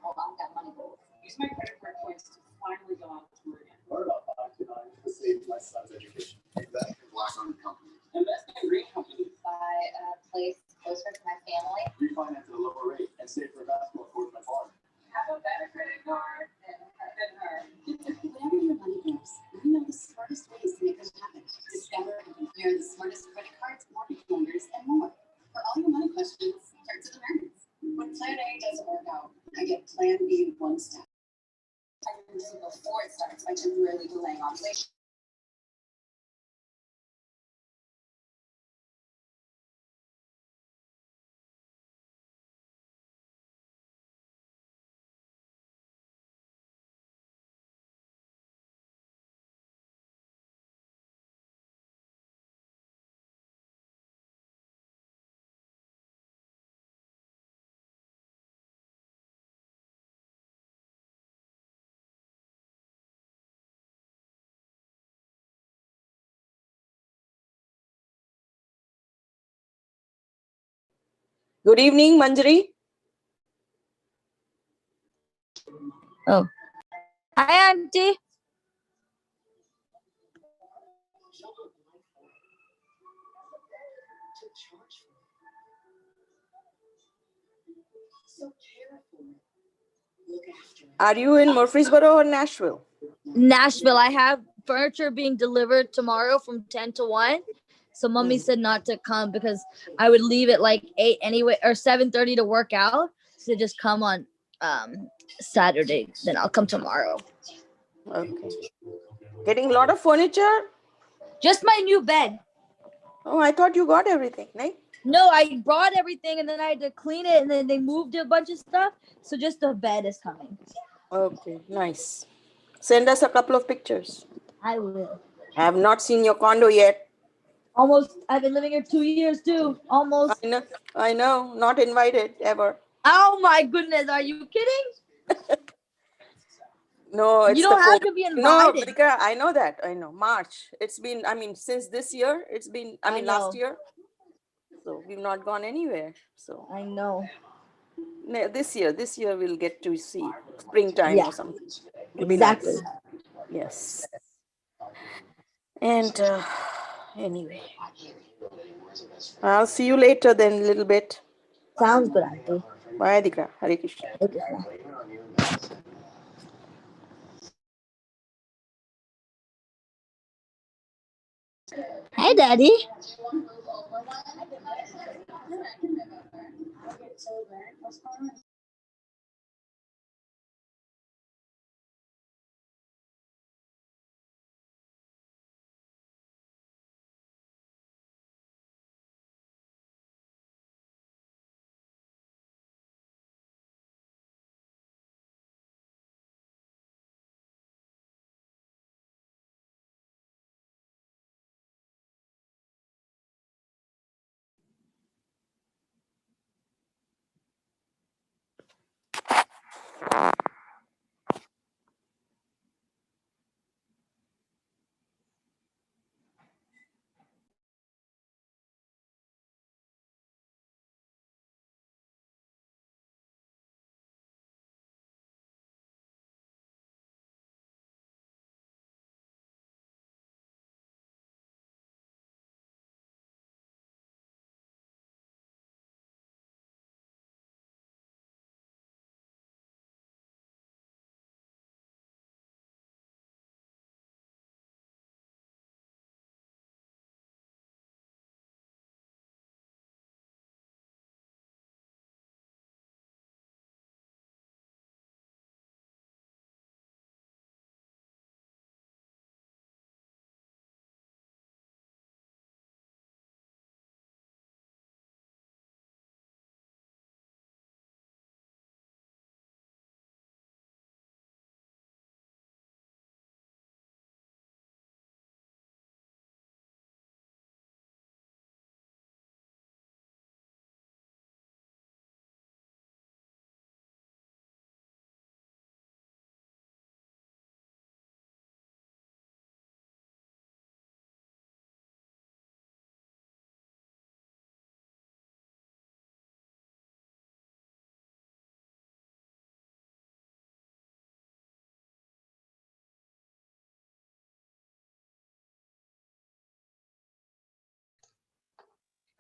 Well, I've got money goals. Use my credit card points to finally go on tour again. What about $5 to save my son's education? Invest in black-owned companies. Invest in green companies. Buy a place closer to my family. Refinance at a lower rate and save for a basketball court in my farm. Have a better credit card than her. Whatever your money goes, we know the smartest ways to make this happen. Discover and compare the smartest credit cards, mortgage lenders, and more. For all your money questions, turn to the nerds. When Plan A doesn't work out, I get Plan B one step. I can do before it starts by temporarily delaying ovulation. Good evening, Manjari. Oh, hi, Auntie. Are you in Murfreesboro or Nashville? Nashville. I have furniture being delivered tomorrow from 10 to 1. So mommy said not to come because I would leave at like 8 anyway, or 7:30 to work out. So just come on Saturday. Then I'll come tomorrow. Okay. Getting a lot of furniture? Just my new bed. Oh, I thought you got everything, right? No, I brought everything and then I had to clean it and then they moved a bunch of stuff. So just the bed is coming. Okay, nice. Send us a couple of pictures. I will. I have not seen your condo yet. Almost. I've been living here 2 years too. Almost. I know. Not invited ever. Oh my goodness. Are you kidding? No, it's you don't the have COVID. to be invited. No, because I know that. I know. March. It's been, since this year, it's been, last year. So we've not gone anywhere. So I know. This year we'll get to see springtime or something. It'll Exactly. be nice. Yes. And anyway, I'll see you later then a little bit. Sounds good, Auntie. Bye, Dikra. Hare Krishna. Hare Krishna. Hi, Daddy.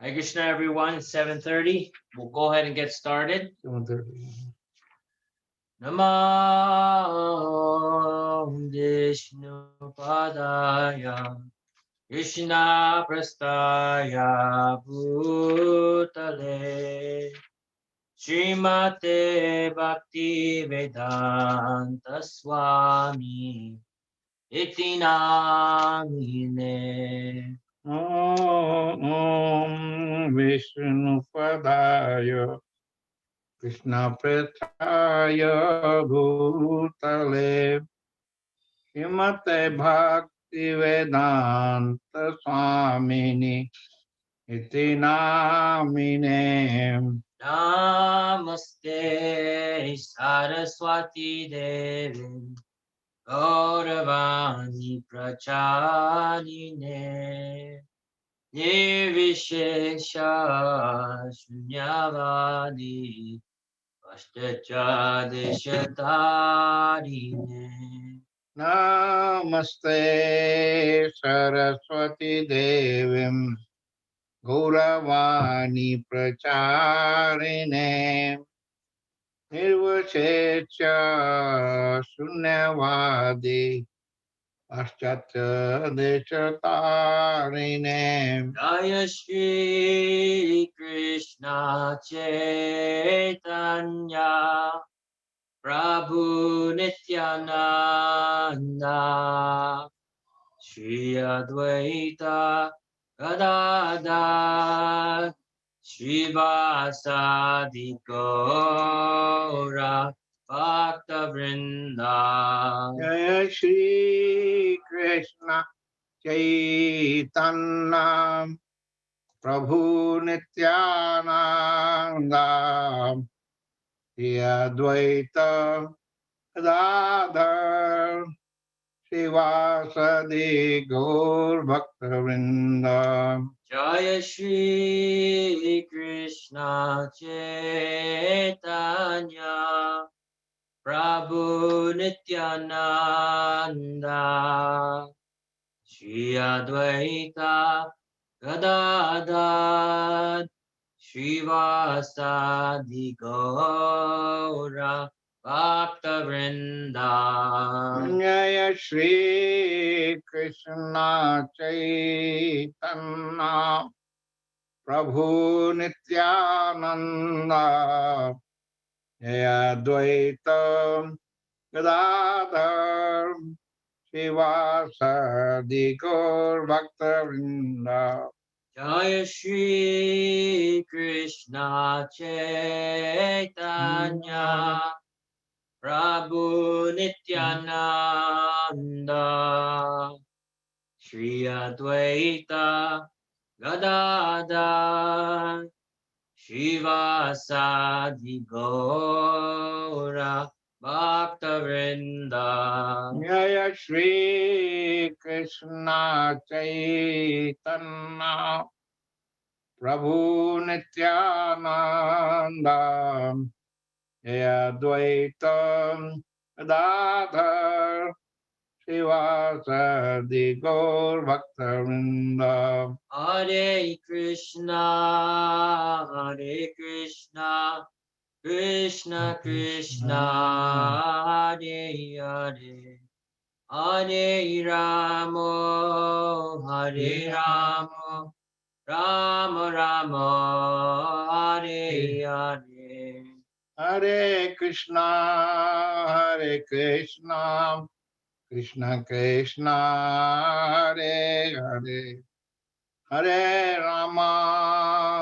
Hare Krishna, everyone. It's 7:30. We'll go ahead and get started. 7:30. Namah Vishnu Padaya Krishna Prastaya Bhutale Srimate Bhakti Vedanta Swami Iti Namine. Om Vishnu Padaya Krishna Prestaya Bhutale Srimate Bhakti Vedanta Swamini Iti Namine. Namaste Saraswati Devi Gauravani Pracharine Nirvishesha Shunyavadi Vashtachadeshatarine. Namaste Saraswati Devim Gauravani Pracharine Nirvashesha Shunyavadi Paschatya Deshatarine. Jaya Shri Krishna Chaitanya Prabhu Nityananda Shri Advaita Gadadhar Srivasadi Gaura Bhakta Vrinda. Jaya Shri Krishna Chaitanya Prabhu Nityananda Shri Advaita Gadadhar Srivasadi Gaur Bhakta-vrinda. Jaya Shri Krishna Chaitanya Prabhu Nityananda Shri Advaita Gadadhar Srivasadi Gaura Bhakta Vrinda. Jaya Shri Krishna Chaitanya Prabhu Nityananda Jaya Advaita Gadadhar Srivasadi Gaur Bhakta-vrinda. Jaya Shri Krishna Chaitanya Prabhu Nityananda Shri Advaita Gadadhar Srivasadi Gaura Bhakta Vrinda. Jaya Shri Krishna Chaitanya Prabhu Nityananda Jaya Advaita Gadadhar Srivasadi Gaur Bhakta-vrinda. Hare Krishna, Krishna Krishna, Hare Hare, Hare Ramo, Hare Ramo, Rama Rama, Hare Hare. Hare Krishna, Krishna Krishna, Hare Hare, Hare Rama,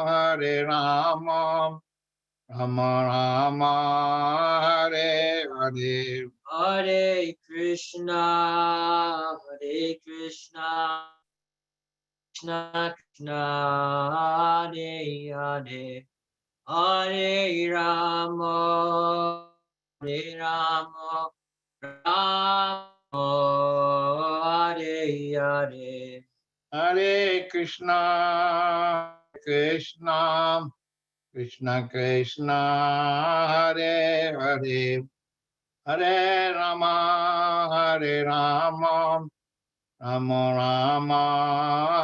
Hare Rama, Rama Rama, Hare Hare. Hare Krishna, Krishna Krishna, Hare Hare, Hare Rama, Hare Rama, Rama Hare Hare. Hare Krishna, Krishna Krishna Krishna, Hare Hare, Hare Rama, Hare Rama, Rama Rama,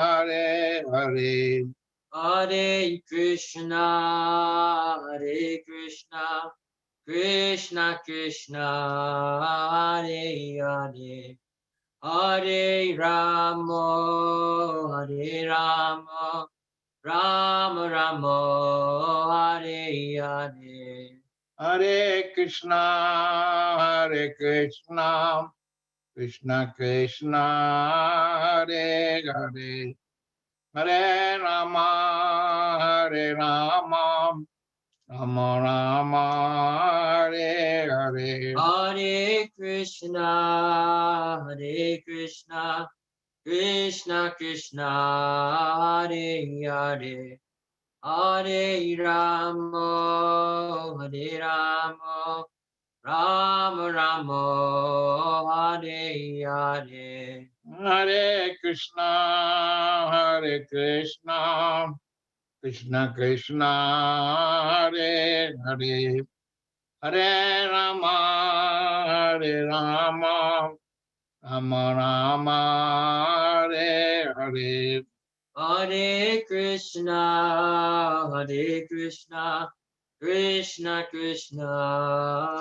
Hare Hare. Hare Krishna, Krishna Krishna, Hare Hare, Hare Rama, Rama Rama, Hare Hare. Hare Krishna, Krishna Krishna, Hare Hare, Hare Rama, Rama Rama, Hare Hare. Hare Krishna, Krishna Krishna, Hare Hare, Hare Rama, Rama Rama, Hare Hare. Hare Krishna, Krishna Krishna, Hare Hare, Hare Rama, Rama Rama, Hare Hare. Hare Krishna, Krishna Krishna,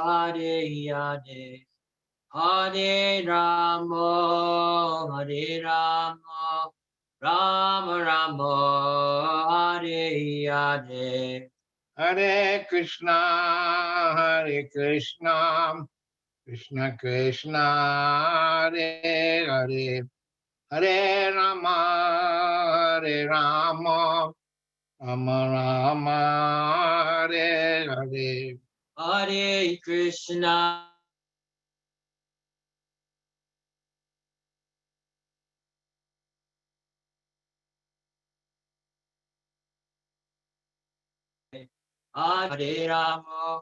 Hare Hare, Hare Rama, Rama Rama, Hare Hare. Hare Krishna, Krishna Krishna, Hare Hare, Hare Rama, Rama Rama, Hare Hare. Hare Krishna, Hare Rama,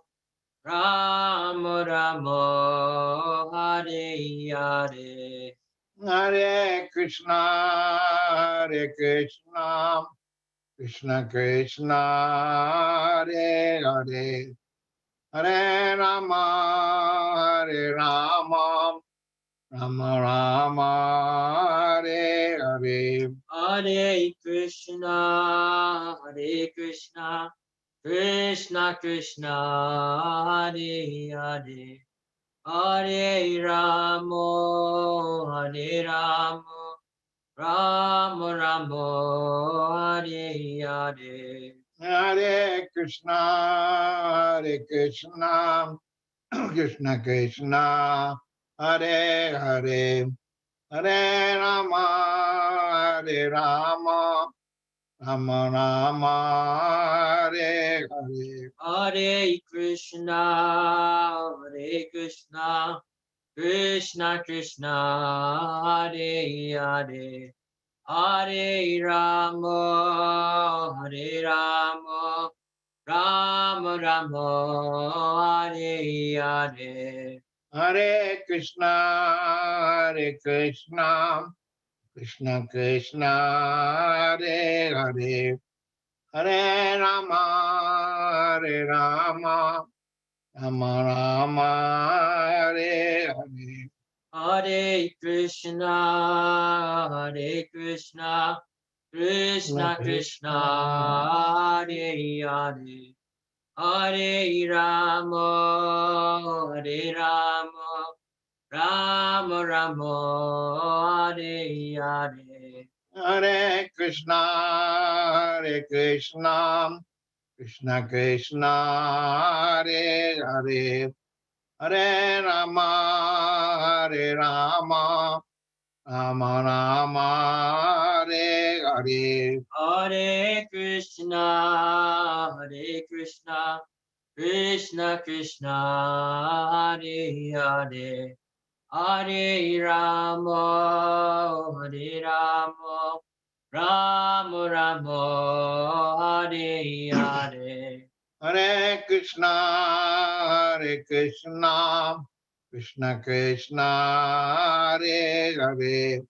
Rama Rama, Hare Hare. Hare Krishna, Krishna Krishna, Hare Hare, Hare Rama, Rama Rama, Hare Hare. Hare Krishna, Krishna Krishna, Hare Hare, Hare Rama, Rama Rama, Hare Hare. Hare Krishna, Krishna Krishna, Hare Hare, Hare Rama, Rama Rama, Hare Hare. Hare Krishna, Krishna Krishna, Hare Hare, Hare Rama, Rama Rama, Hare Hare. Hare Krishna, Krishna Krishna, Hare Hare, Hare Rama, Rama Rama, Hare Hare. Hare Krishna, Krishna Krishna, Hare Hare, Hare Rama, Rama Rama, Hare Hare. Hare Krishna, Krishna Krishna, Hare Hare, Hare Rama, Rama Rama, Hare Hare. Hare Krishna, Krishna Krishna, Hare Hare, Hare Rama, Rama Rama, Hare Hare. Hare Krishna, Krishna Krishna, Hare Hare,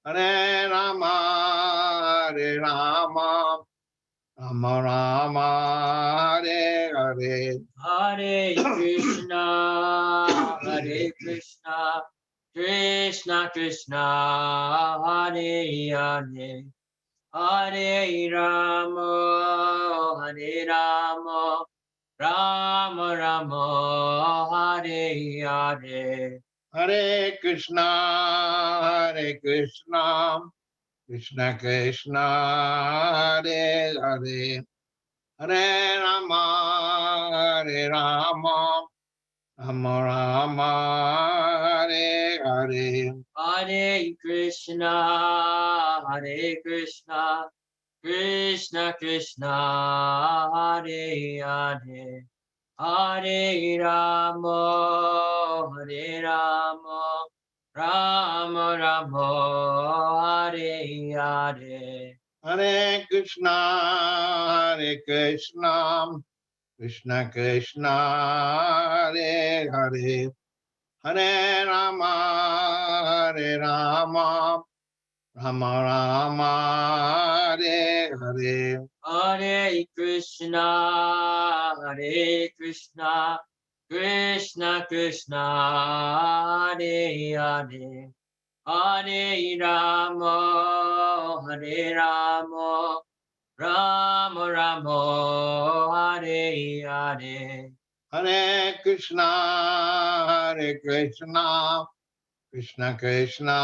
Hare Rama, Rama Rama, Hare Hare. Hare Krishna, Krishna Krishna, Hare Hare, Hare Rama, Hare Rama, Rama Rama, Hare Hare. Hare Krishna, Krishna Krishna, Hare Hare, Hare Rama, Rama Rama, Hare Hare. Hare Krishna, Krishna Krishna, Hare Hare. Hare Rama, Rama Rama, Hare Hare. Hare Krishna, Krishna Krishna, Hare Hare, Hare Rama, Rama Rama, Hare Hare. Hare Krishna, Krishna Krishna, Hare Hare. Hare Rama, Rama Rama, Hare Hare. Hare Krishna, Krishna Krishna,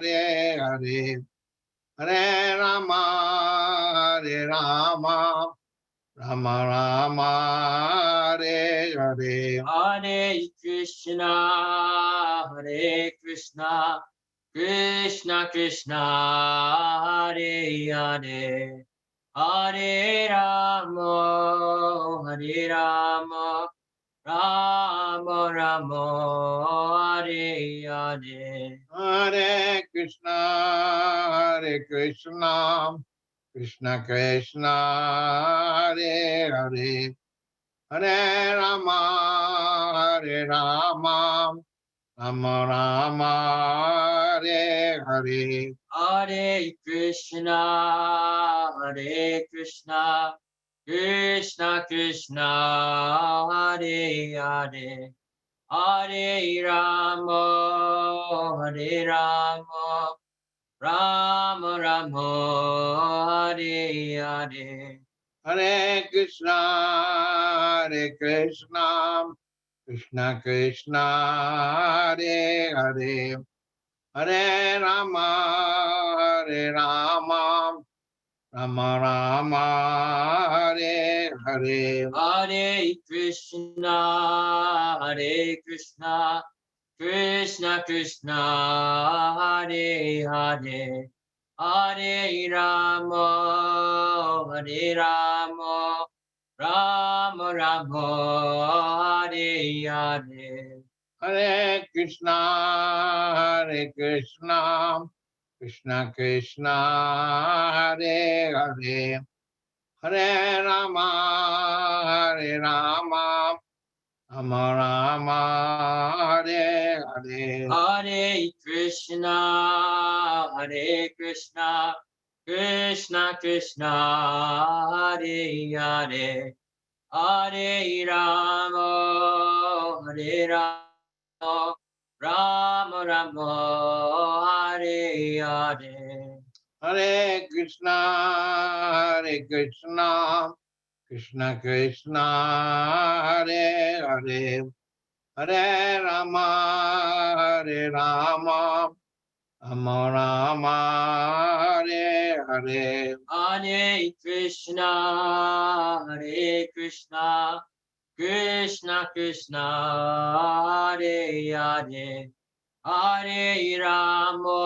Hare Hare, Hare Rama, Rama Rama, Hare Hare. Hare Krishna, Krishna Krishna, Hare Hare. Hare Rama, Rama Rama, Hare Hare. Hare Krishna, Krishna Krishna, Hare Hare, Hare Rama, Rama Rama, Hare Hare. Hare Krishna, Krishna Krishna, Hare Hare. Hare Rama, Rama Rama, Hare Hare. Hare Krishna, Krishna Krishna, Hare Hare, Hare Rama, Rama Rama, Hare Hare. Hare Krishna, Krishna Krishna, Hare Hare. Hare Rama, Rama Rama, Hare Hare. Hare Krishna, Krishna Krishna, Hare Hare, Hare Rama, Rama Rama, Hare Hare. Hare Krishna, Krishna Krishna, Hare Hare. Hare Rama, Rama Rama, Hare Hare. Hare Krishna, Krishna Krishna, Hare Hare, Hare Rama, Rama Rama, Hare Hare. Hare Krishna, Krishna Krishna, Hare Hare. Hare Rama,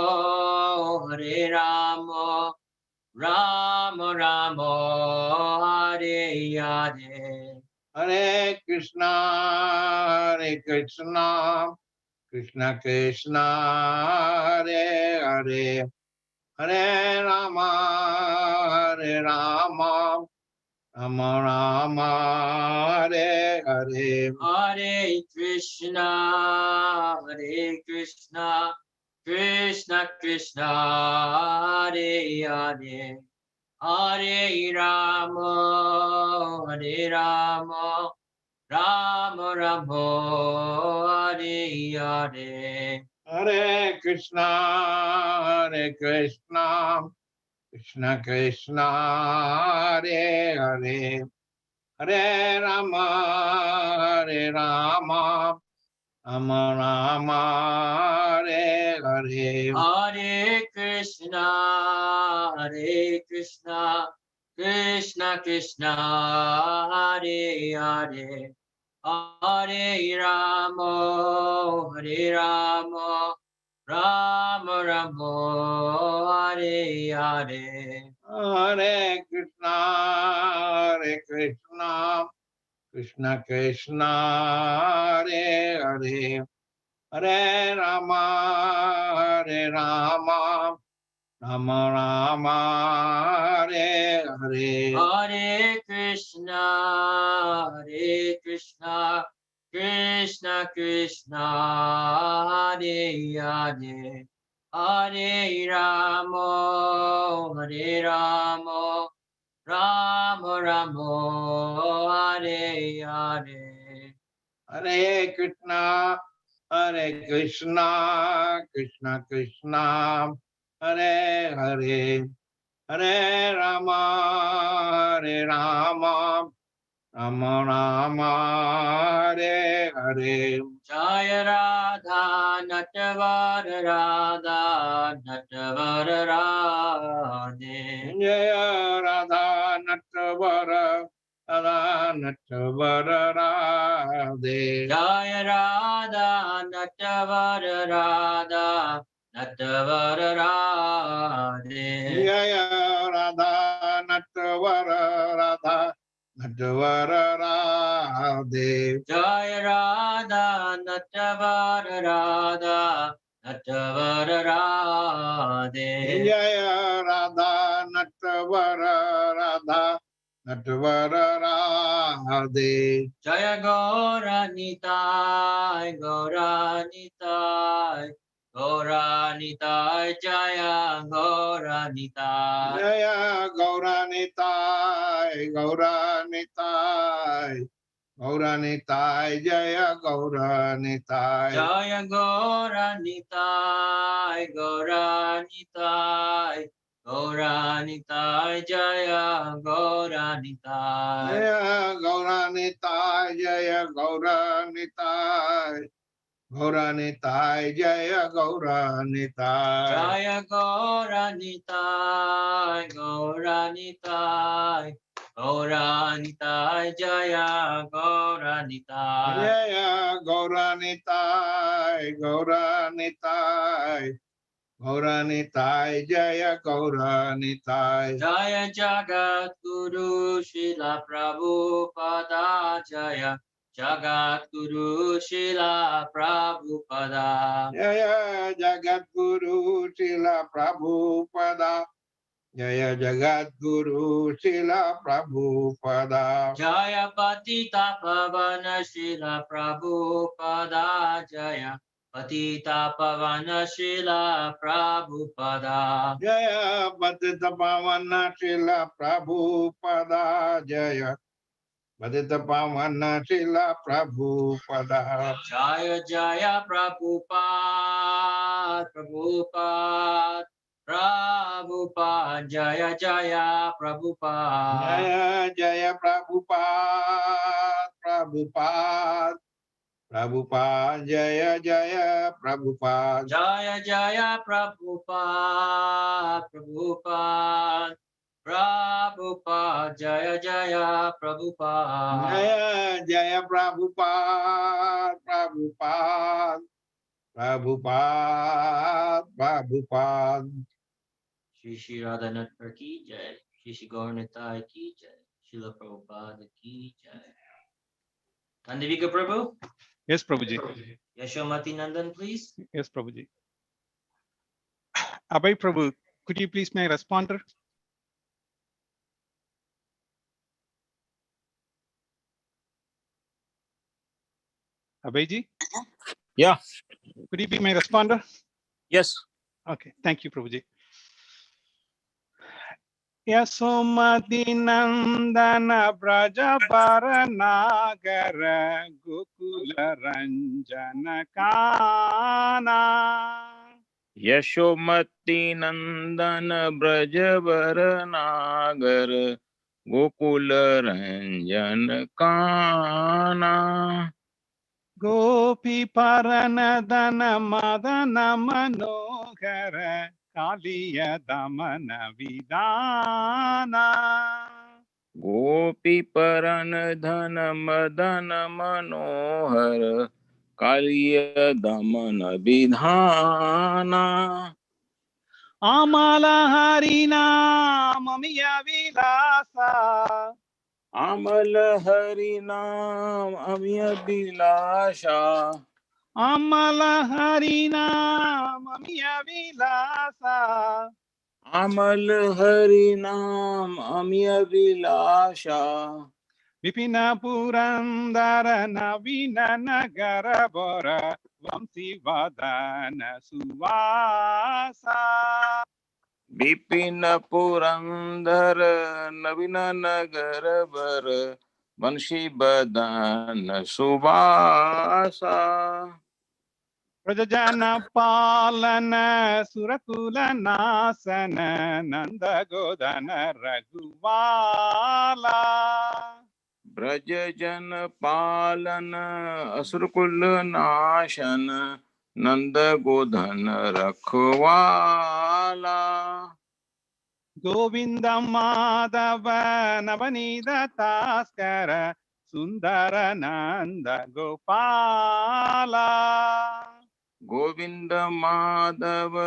Rama Rama, Hare Hare. Hare Krishna, Krishna Krishna, Hare Hare, Hare Rama, Rama Rama, Hare Hare. Hare Krishna, Krishna Krishna, Hare Hare. Hare Rama, Rama Rama, Hare Hare. Hare Krishna, Krishna Krishna Hare Hare Hare Rama Hare Rama Rama Rama Hare Hare Hare Krishna, Krishna Krishna, Hare Hare, Hare Rama, Hare Rama, Rama Rama, Hare Hare. Hare Krishna Krishna Krishna Hare Hare Hare Rama Hare Rama Rama Rama Hare Hare Hare Krishna, Krishna Krishna, Hare Hare, Hare Rama, Hare Rama, Rama Rama, Hare Hare. Hare Krishna Krishna Krishna Hare Hare Hare Rama Hare Rama Rama Rama Hare Hare Jaya Radha Natavara Radha Natavara Radhe. Jaya Radha Natavara Radha Natavara Radhe Jaya Radha Natavara Radha Natavara Radhe. Jaya Radha Natavara Radha Natavara Radhe Jaya Radha Natavara Radha Natavara Radhe. Jaya Radha Natavara Radha Natavara Radhe Jaya Gaura Nitai, Gaura Nitai, Gaura Nitai, Jaya Gaura Nitai. Jaya Gauranitai Gauranitai Gauranitai Jaya Gauranitai Jaya Gaura Nitai, Gaura Nitai, Gaura Nitai, Jaya Gaura Nitai. Jaya Gauranitai Jaya Gauranitai Gauranitai Jaya Gauranitai Jaya Gaura Nitai, Gaura Nitai, Gaura Nitai, Jaya Gaura Nitai. Jaya Gauranitai Gauranitai Gauranitai Jaya Gauranitai Jaya Jagat Guru Shila Prabhupada Jaya Jagat Guru Shila Prabhupada. Jaya Jagat Guru Sila Prabhupada Jaya Jagat Guru Sila Prabhupada Jaya Patita Pavana Shila Prabhupada Jaya Patita Pavana Shila Prabhupada. Jaya Patita Pavana Sila Prabhupada Jaya Patita Pavana Sila Prabhupada Jaya Jaya Prabhupada Prabhupada Prabhupada Jaya Jaya Prabhupada. Jaya Jaya Prabhupada Prabhupada Prabhupada Jaya Jaya Prabhupada Jaya Jaya Prabhupada Prabhupada Prabhupada Jaya Jaya Prabhupada. Jaya Jaya Prabhupada Prabhupada Prabhupada Prabhupada Shri Shri Radhanath Ki Jai, Shri Shri Gauranitai Ki Jai, Srila Prabhupada Ki Jai. Nandivika Prabhu, Yes, Prabhuji. Yashomati Nandan, please. Yes, Prabhuji. Abhay Prabhu, could you please may responder? Abhayji? Yeah. Could you be my responder? Yes. Okay, thank you, Prabhuji. Yasomati Nandana Braja Paranagara Gokula Ranjana Kana Yashomati नंदन ब्रजवर नागर गोकुल रंजन काना गोपी परनदन मदन मनोहर कालिय दमन विदाना गोपी परन धन मदन मनोहर कालिय दमन विधाना अमल हरि नाम अमिय विलासा अमल हरि नाम अमिय बिलाशा अमल हरि नाम अमिय विलासा अमल हरि नाम अमिय बिलाशा विपिन पुरंदर नवीन नगर बर वंशी वदन सुवासा विपिन पुरंदर नवीन नगर बर वंशी बदन सुबासा प्रजन पालन सुरकुल नासन नंद गोदन रघुवाला ब्रज जन पालन असुरकुल नाशन नंद गोधन रखवाला गोविंद माधव नवनीत तास्कर सुंदर नंद गोपाला गोविंद माधव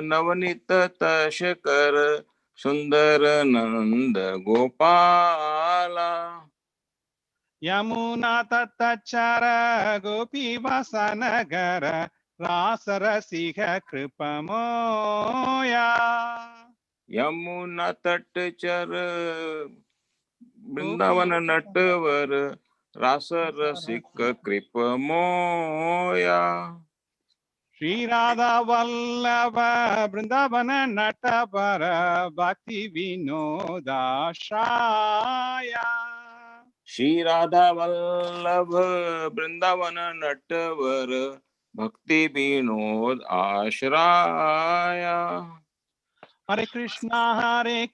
नवनीत तशकर सुंदर नंद गोपाला यमुना तत्चर गोपी वसनगर रास रसिक कृपमोया यमुना तटचर वृंदावन नटवर रास रसिक कृप मोया श्री राधा वल्लभ वृंदावन नटवर भक्ति विनोदाशाया श्री राधा वल्लभ वृंदावन नटवर भक्ति विनोद आश्राया हरे Krishna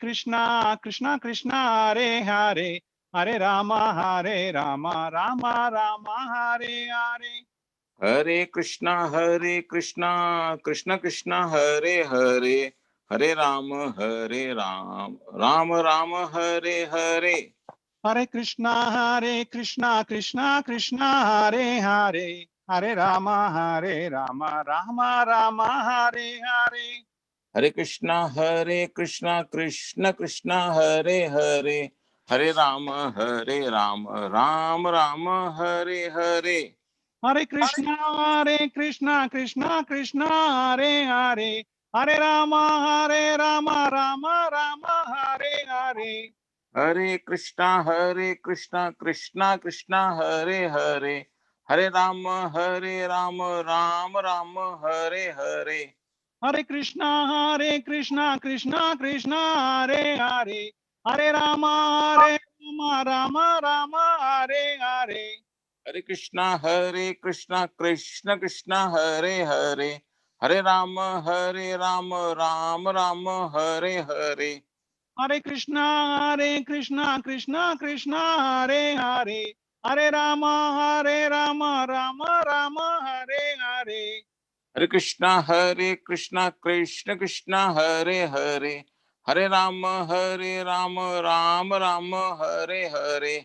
Krishna Krishna Hare Hare Hare Ram Ram Ram Hare Hare Hare Krishna Krishna Krishna Hare Hare Hare Ram Ram Ram Hare Hare Hare Krishna Krishna Krishna Hare Hare Hare Ram Ram Ram Hare Hare Hare Krishna Krishna Krishna Hare Hare Hare Ram Ram Ram Hare Hare Hare Krishna Krishna Krishna Hare Hare Hare Ram Ram Ram Hare Hare Hare Krishna Krishna Krishna Hare Hare Hare Ram Ram Ram Hare Hare Hare Krishna Krishna Hare Hare Hare Ram Ram Hare Hare Hare Krishna Krishna Krishna Hare Hare Hare Ram Ram Ram Hare Hare Hare Krishna Krishna Hare Hare Hare Ram Ram Ram Hare Hare Hare Krishna Krishna Krishna Hare Hare Hare Ram Ram Ram Hare Hare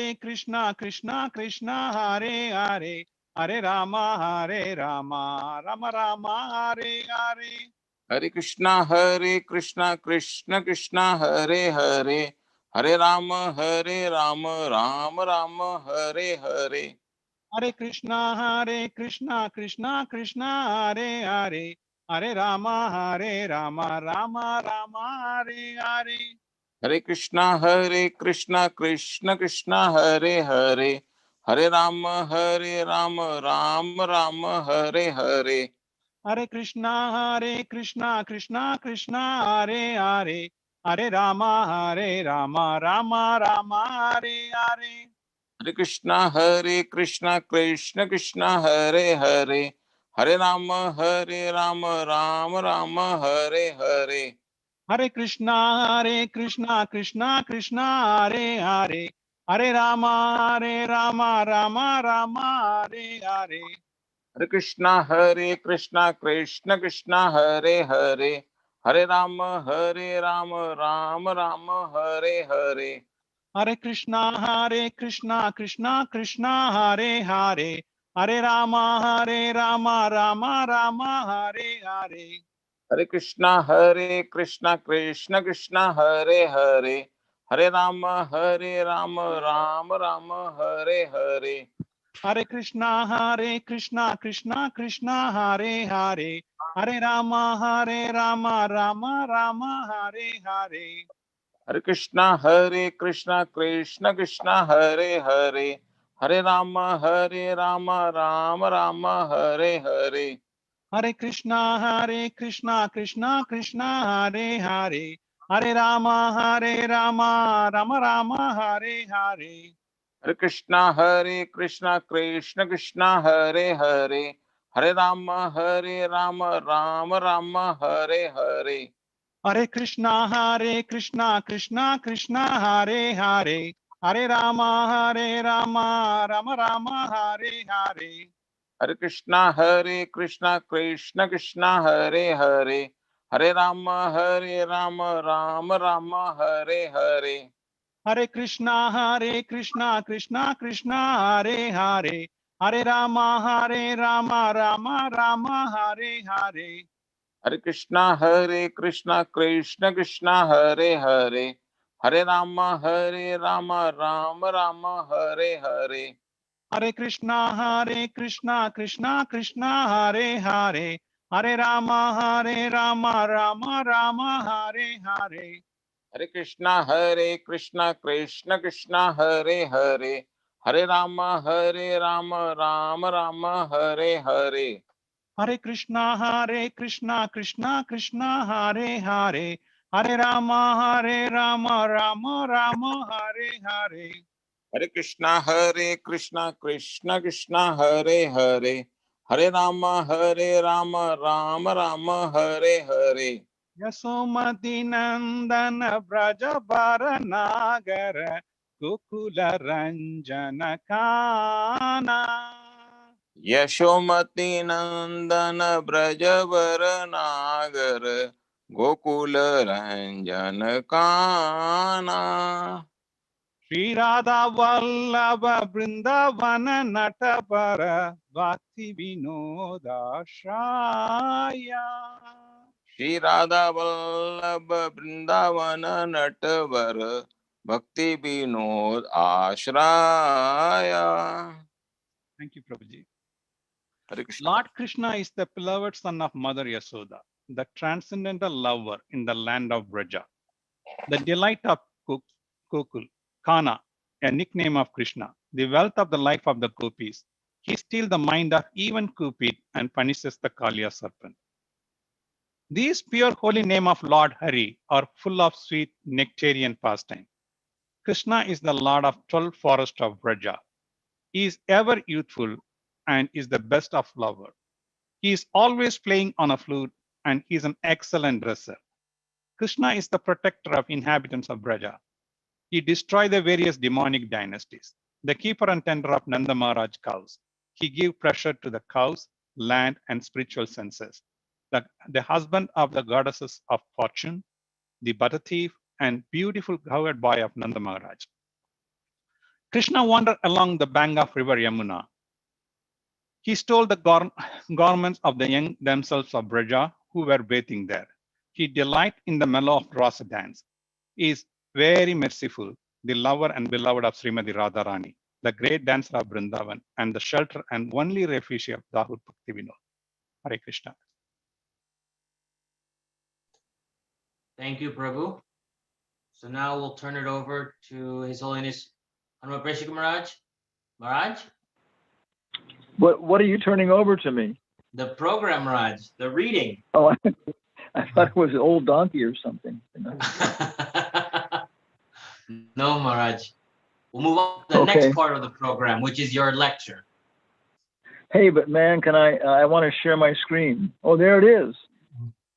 Hare Krishna Krishna Hare Hare Hare Ram Ram Ram Hare Hare Hare Krishna Krishna Krishna Hare Hare Hare Ram Ram Ram Hare Hare Hare Krishna Krishna Hare Hare Hare Ram Ram Ram Hare Hare Hare Krishna Krishna Krishna Hare Hare Hare Ram Ram Ram Hare Hare Hare Krishna Krishna Hare Hare Hare Ram Ram Ram Hare Hare Hare Krishna Krishna Krishna Hare Hare Hare Rama, Rama Rama, Hare Hare. Hare Krishna, Krishna Krishna, Hare Hare. Hare Rama, Rama Rama, Hare Hare. Hare Krishna, Krishna Krishna, Hare Hare. Hare Rama, Rama Rama, Hare Hare. Hare Krishna, Krishna Krishna, Hare Hare. Hare Rama, Rama Rama, Hare Hare. Hare Krishna, Krishna Krishna, Hare Hare. Hare Rama, Rama Rama, Hare Hare. Hare Krishna, Krishna Krishna, Hare Hare. Hare Rama, Rama Rama, Hare Hare. Hare Krishna, Krishna Krishna, Hare Hare. Hare Rama, Rama Rama, Hare Hare. Hare Krishna, Krishna Krishna, Hare Hare. Hare Rama, Rama Rama, Hare Hare. Hare Krishna, Krishna Krishna, Hare Hare. Hare Rama, Rama Rama, Hare Hare. Hare Krishna, Krishna Krishna, Hare Hare. Hare Rama, Rama Rama, Hare Hare. Hare Krishna, Krishna Krishna, Hare Hare. Hare Rama, Rama Rama, Hare Hare. Hare Krishna, Krishna Krishna, Hare Hare. Hare Rama, Rama Rama, Hare Hare. Hare Krishna, Krishna Krishna, Hare Hare. Hare Rama, Rama Rama, Hare Hare. Hare Krishna, Krishna Krishna, Hare Hare. Hare Rama, Rama Rama, Hare Hare. Hare Krishna, Krishna, Hare Hare. Hare Rama, Rama Rama, Hare Hare. Hare Krishna, Krishna Krishna, Hare Hare. Hare Rama, Rama Rama, Hare Hare. Hare Krishna, Krishna Krishna, Hare Hare. Hare Rama, Rama Rama, Hare Hare. Yasomati Nandana Brajabara Nagara Gokula Ranjana Kana. Yashomati Nandana Brajavara Nagar Gokula Ranjana Kana. Sri Radha Vallabha Brindavana Natapara Bhakti Vinoda Shraya. Shri Radha Vallabha Vrindavana Natavara Bhakti Vinod Ashraya. Thank you, Prabhuji. Hare Krishna. Lord Krishna is the beloved son of Mother Yasoda, the transcendental lover in the land of Braja, the delight of Gokul, Kana, a nickname of Krishna, the wealth of the life of the gopis. He steals the mind of even Cupid and punishes the Kaliya serpent. These pure holy name of Lord Hari are full of sweet nectarian pastime. Krishna is the Lord of 12 forests of Braja. He is ever youthful and is the best of lover. He is always playing on a flute and he is an excellent dresser. Krishna is the protector of inhabitants of Braja. He destroyed the various demonic dynasties, the keeper and tender of Nanda Maharaj cows. He gave pressure to the cows, land, and spiritual senses. The husband of the goddesses of fortune, the butter thief, and beautiful cowherd boy of Nanda Maharaj. Krishna wandered along the bank of river Yamuna. He stole the garments of the young damsels of Braja who were bathing there. He delighted in the mellow of rasa dance. He is very merciful, the lover and beloved of Srimati Radharani, the great dancer of Vrindavan, and the shelter and only refuge of Dahur Bhakti Vinod. Hare Krishna. Thank you, Prabhu. So now we'll turn it over to His Holiness Hanuman Preshika Maharaj. Maharaj? What are you turning over to me? The program, Maharaj, the reading. Oh, I thought it was an old donkey or something. You know? No, Maharaj. We'll move on to the Okay. next part of the program, which is your lecture. Hey, but man, can I want to share my screen. Oh, there it is.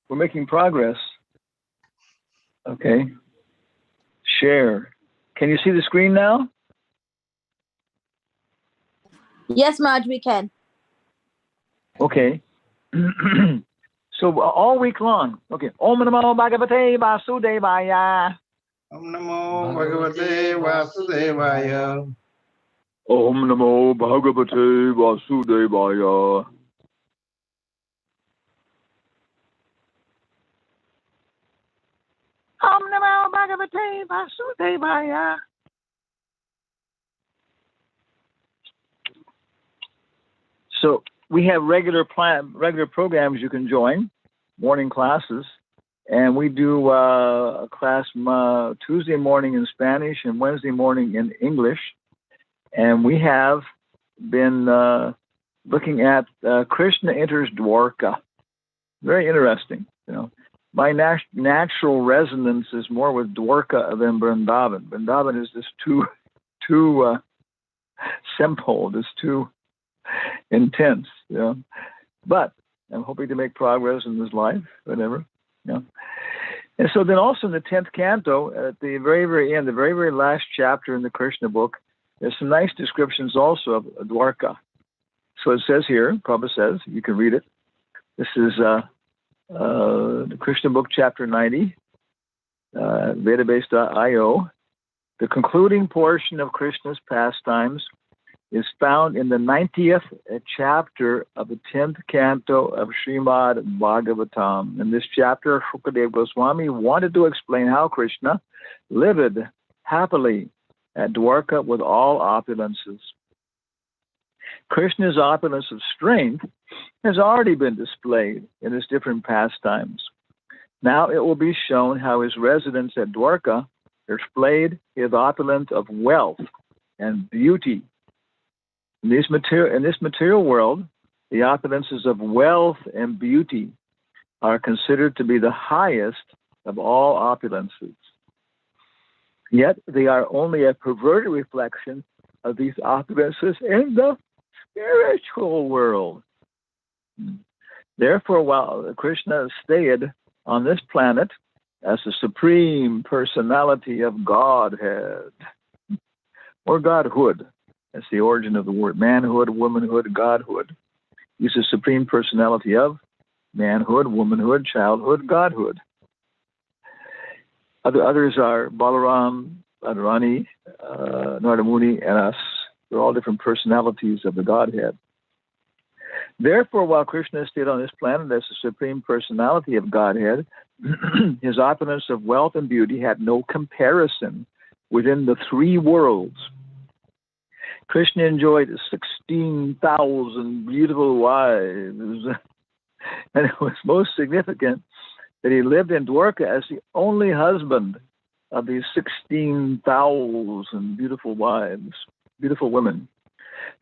We're making progress. Okay. Share. Can you see the screen now? Yes, Raj, we can. Okay. So all week long. Okay. Om Namo Bhagavate Vasudevaya. Om Namo Bhagavate Vasudevaya. Om Namo Bhagavate Vasudevaya. Om Namo Bhagavate Vasudevaya. So we have regular programs you can join, morning classes, and we do a class Tuesday morning in Spanish and Wednesday morning in English. And we have been looking at Krishna enters Dwarka. Very interesting. You know, my natural resonance is more with Dwarka than Vrindavan. Vrindavan is just too simple, just too intense. You know, but I'm hoping to make progress in this life, whatever. You know. And so then also in the 10th canto, at the very, very end, the very, very last chapter in the Krishna book, there's some nice descriptions also of Dwarka. So it says here, Prabhupada says, you can read it. This is the Krishna book, chapter 90, Vedabase.io. The concluding portion of Krishna's pastimes is found in the 90th chapter of the 10th canto of Srimad Bhagavatam. In this chapter, Shukadeva Goswami wanted to explain how Krishna lived happily at Dwarka with all opulences. Krishna's opulence of strength has already been displayed in his different pastimes. Now it will be shown how his residence at Dwarka displayed his opulence of wealth and beauty. In this material world, the opulences of wealth and beauty are considered to be the highest of all opulences. Yet they are only a perverted reflection of these opulences in the spiritual world. Therefore, while Krishna stayed on this planet as the supreme personality of Godhead, or Godhood, that's the origin of the word manhood, womanhood, Godhood. He's the supreme personality of manhood, womanhood, childhood, Godhood. Others are Balaram, Radharani, Narada Muni, and us. They're all different personalities of the Godhead. Therefore, while Krishna stayed on this planet as the supreme personality of Godhead, his opulence of wealth and beauty had no comparison within the three worlds. Krishna enjoyed 16,000 beautiful wives, and it was most significant that he lived in Dwarka as the only husband of these 16,000 beautiful wives, beautiful women.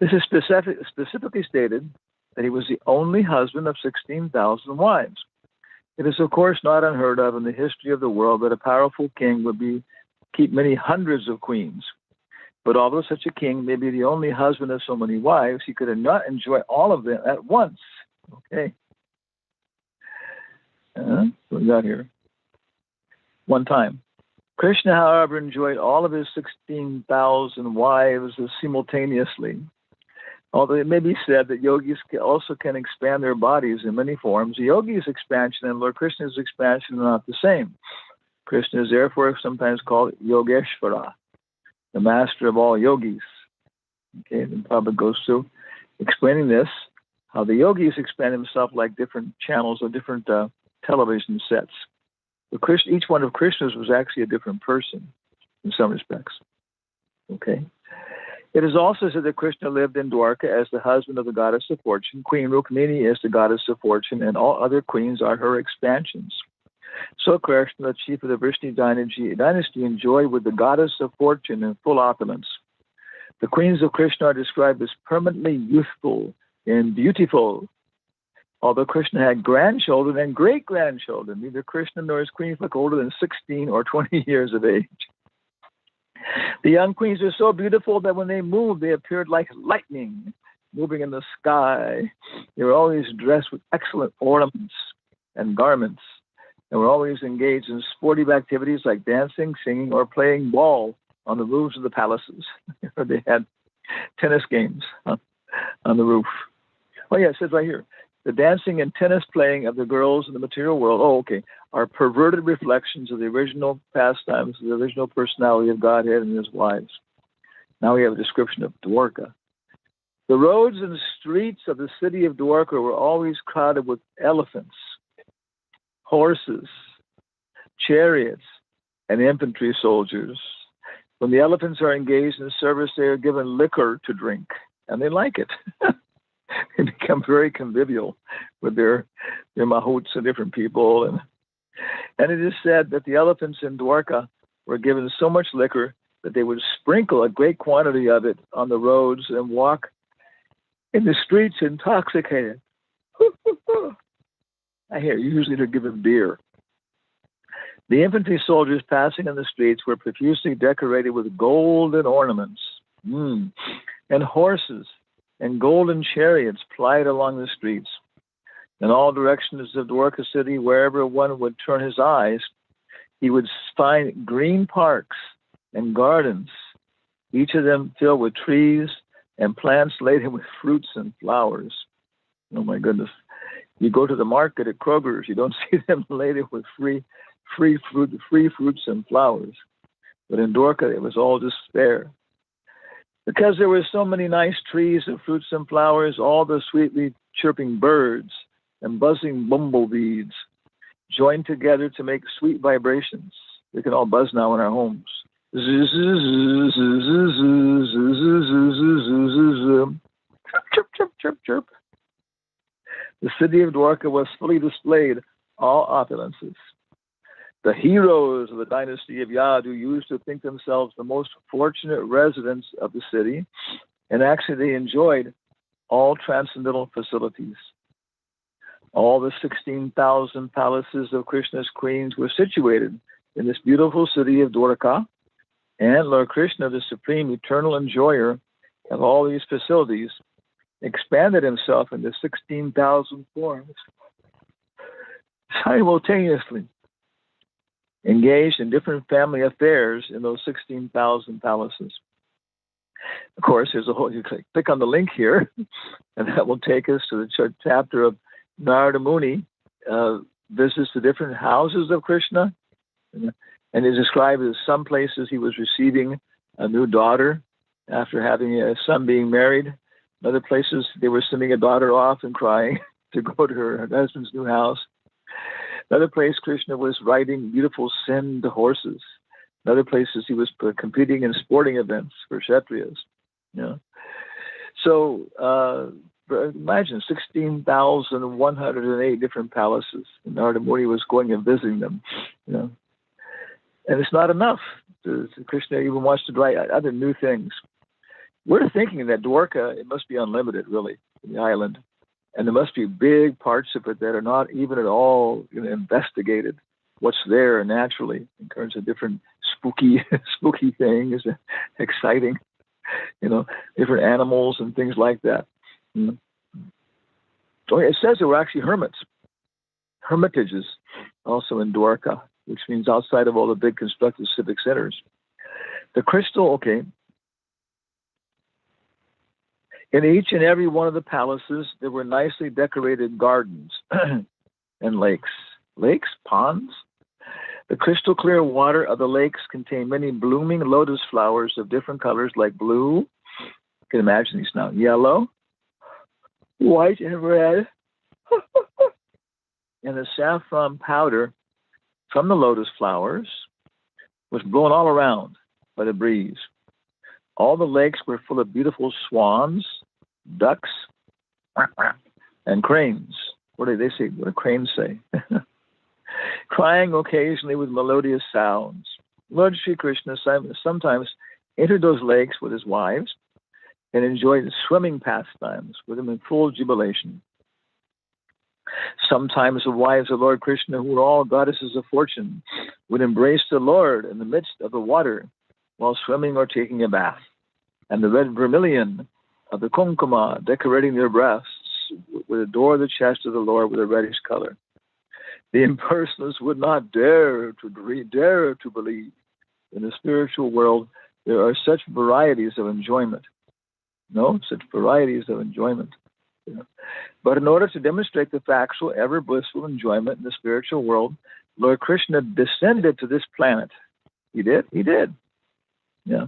This is specifically stated that he was the only husband of 16,000 wives. It is, of course, not unheard of in the history of the world that a powerful king would keep many hundreds of queens. But although such a king may be the only husband of so many wives, he could not enjoy all of them at once. Okay. What we got here? One time. Krishna, however, enjoyed all of his 16,000 wives simultaneously. Although it may be said that yogis also can expand their bodies in many forms, the yogi's expansion and Lord Krishna's expansion are not the same. Krishna is therefore sometimes called Yogeshvara, the master of all yogis. Okay, then Prabhupada goes through explaining this, how the yogis expand himself like different channels or different television sets. Each one of Krishna's was actually a different person in some respects. Okay. It is also said that Krishna lived in Dwarka as the husband of the goddess of fortune. Queen Rukmini is the goddess of fortune, and all other queens are her expansions. So Krishna, the chief of the Vrishni dynasty, enjoyed with the goddess of fortune in full opulence. The queens of Krishna are described as permanently youthful and beautiful. Although Krishna had grandchildren and great-grandchildren, neither Krishna nor his queens look older than 16 or 20 years of age. The young queens are so beautiful that when they moved, they appeared like lightning, moving in the sky. They were always dressed with excellent ornaments and garments, and were always engaged in sportive activities like dancing, singing, or playing ball on the roofs of the palaces. They had tennis games on the roof. Oh yeah, it says right here, the dancing and tennis playing of the girls in the material world, are perverted reflections of the original pastimes, of the original personality of Godhead and his wives. Now we have a description of Dwarka. The roads and streets of the city of Dwarka were always crowded with elephants, horses, chariots, and infantry soldiers. When the elephants are engaged in service, they are given liquor to drink, and they like it. They become very convivial with their mahouts and different people. And it is said that the elephants in Dwarka were given so much liquor that they would sprinkle a great quantity of it on the roads and walk in the streets intoxicated. I hear usually they're given beer. The infantry soldiers passing in the streets were profusely decorated with golden ornaments, and horses and golden chariots plied along the streets. In all directions of Dwarka city, wherever one would turn his eyes, he would find green parks and gardens, each of them filled with trees and plants laden with fruits and flowers. Oh my goodness. You go to the market at Kroger's, you don't see them laden with free fruits and flowers. But in Dwarka, it was all just there. Because there were so many nice trees and fruits and flowers, all the sweetly chirping birds and buzzing bumblebees joined together to make sweet vibrations. We can all buzz now in our homes. Chirp, chirp, chirp, chirp. The city of Dwarka was fully displayed, all opulences. The heroes of the dynasty of Yadu used to think themselves the most fortunate residents of the city, and actually they enjoyed all transcendental facilities. All the 16,000 palaces of Krishna's queens were situated in this beautiful city of Dwarka, and Lord Krishna, the supreme eternal enjoyer of all these facilities, expanded himself into 16,000 forms simultaneously, engaged in different family affairs in those 16,000 palaces. Of course, there's a whole, you click on the link here, and that will take us to the chapter of Narada Muni visits the different houses of Krishna, and it describes as some places he was receiving a new daughter after having a son being married. In other places, they were sending a daughter off and crying to go to her husband's new house. Another place, Krishna was riding beautiful send horses. In other places, he was competing in sporting events for Kshatriyas. So imagine 16,108 different palaces. And Narada Muni was going and visiting them. And it's not enough. Krishna even wants to try other new things. We're thinking that Dwarka, it must be unlimited, really, the island. And there must be big parts of it that are not even at all investigated. What's there naturally in terms of different spooky things, exciting, different animals and things like that. So it says there were actually hermitages also in Dwarka, which means outside of all the big constructed civic centers. The crystal, in each and every one of the palaces, there were nicely decorated gardens and lakes. Lakes? Ponds? The crystal clear water of the lakes contained many blooming lotus flowers of different colors like blue, you can imagine these now, yellow, white, and red. And the saffron powder from the lotus flowers was blown all around by the breeze. All the lakes were full of beautiful swans, ducks, and cranes. What do they say? What do cranes say? Crying occasionally with melodious sounds. Lord Sri Krishna sometimes entered those lakes with his wives and enjoyed swimming pastimes with them in full jubilation. Sometimes the wives of Lord Krishna, who were all goddesses of fortune, would embrace the Lord in the midst of the water while swimming or taking a bath. And the red vermilion of the kumkuma, decorating their breasts, would adore the chest of the Lord with a reddish color. The impersonalists would not dare to believe in the spiritual world there are such varieties of enjoyment. No, such varieties of enjoyment. You know. But in order to demonstrate the factual, ever blissful enjoyment in the spiritual world, Lord Krishna descended to this planet. He did? He did. Yeah.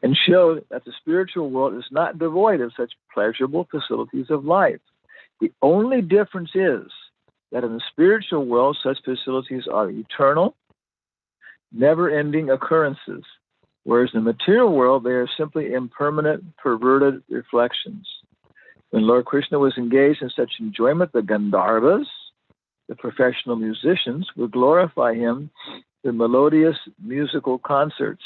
And showed that the spiritual world is not devoid of such pleasurable facilities of life. The only difference is that in the spiritual world, such facilities are eternal, never-ending occurrences, whereas in the material world, they are simply impermanent, perverted reflections. When Lord Krishna was engaged in such enjoyment, the Gandharvas, the professional musicians, would glorify him with melodious musical concerts,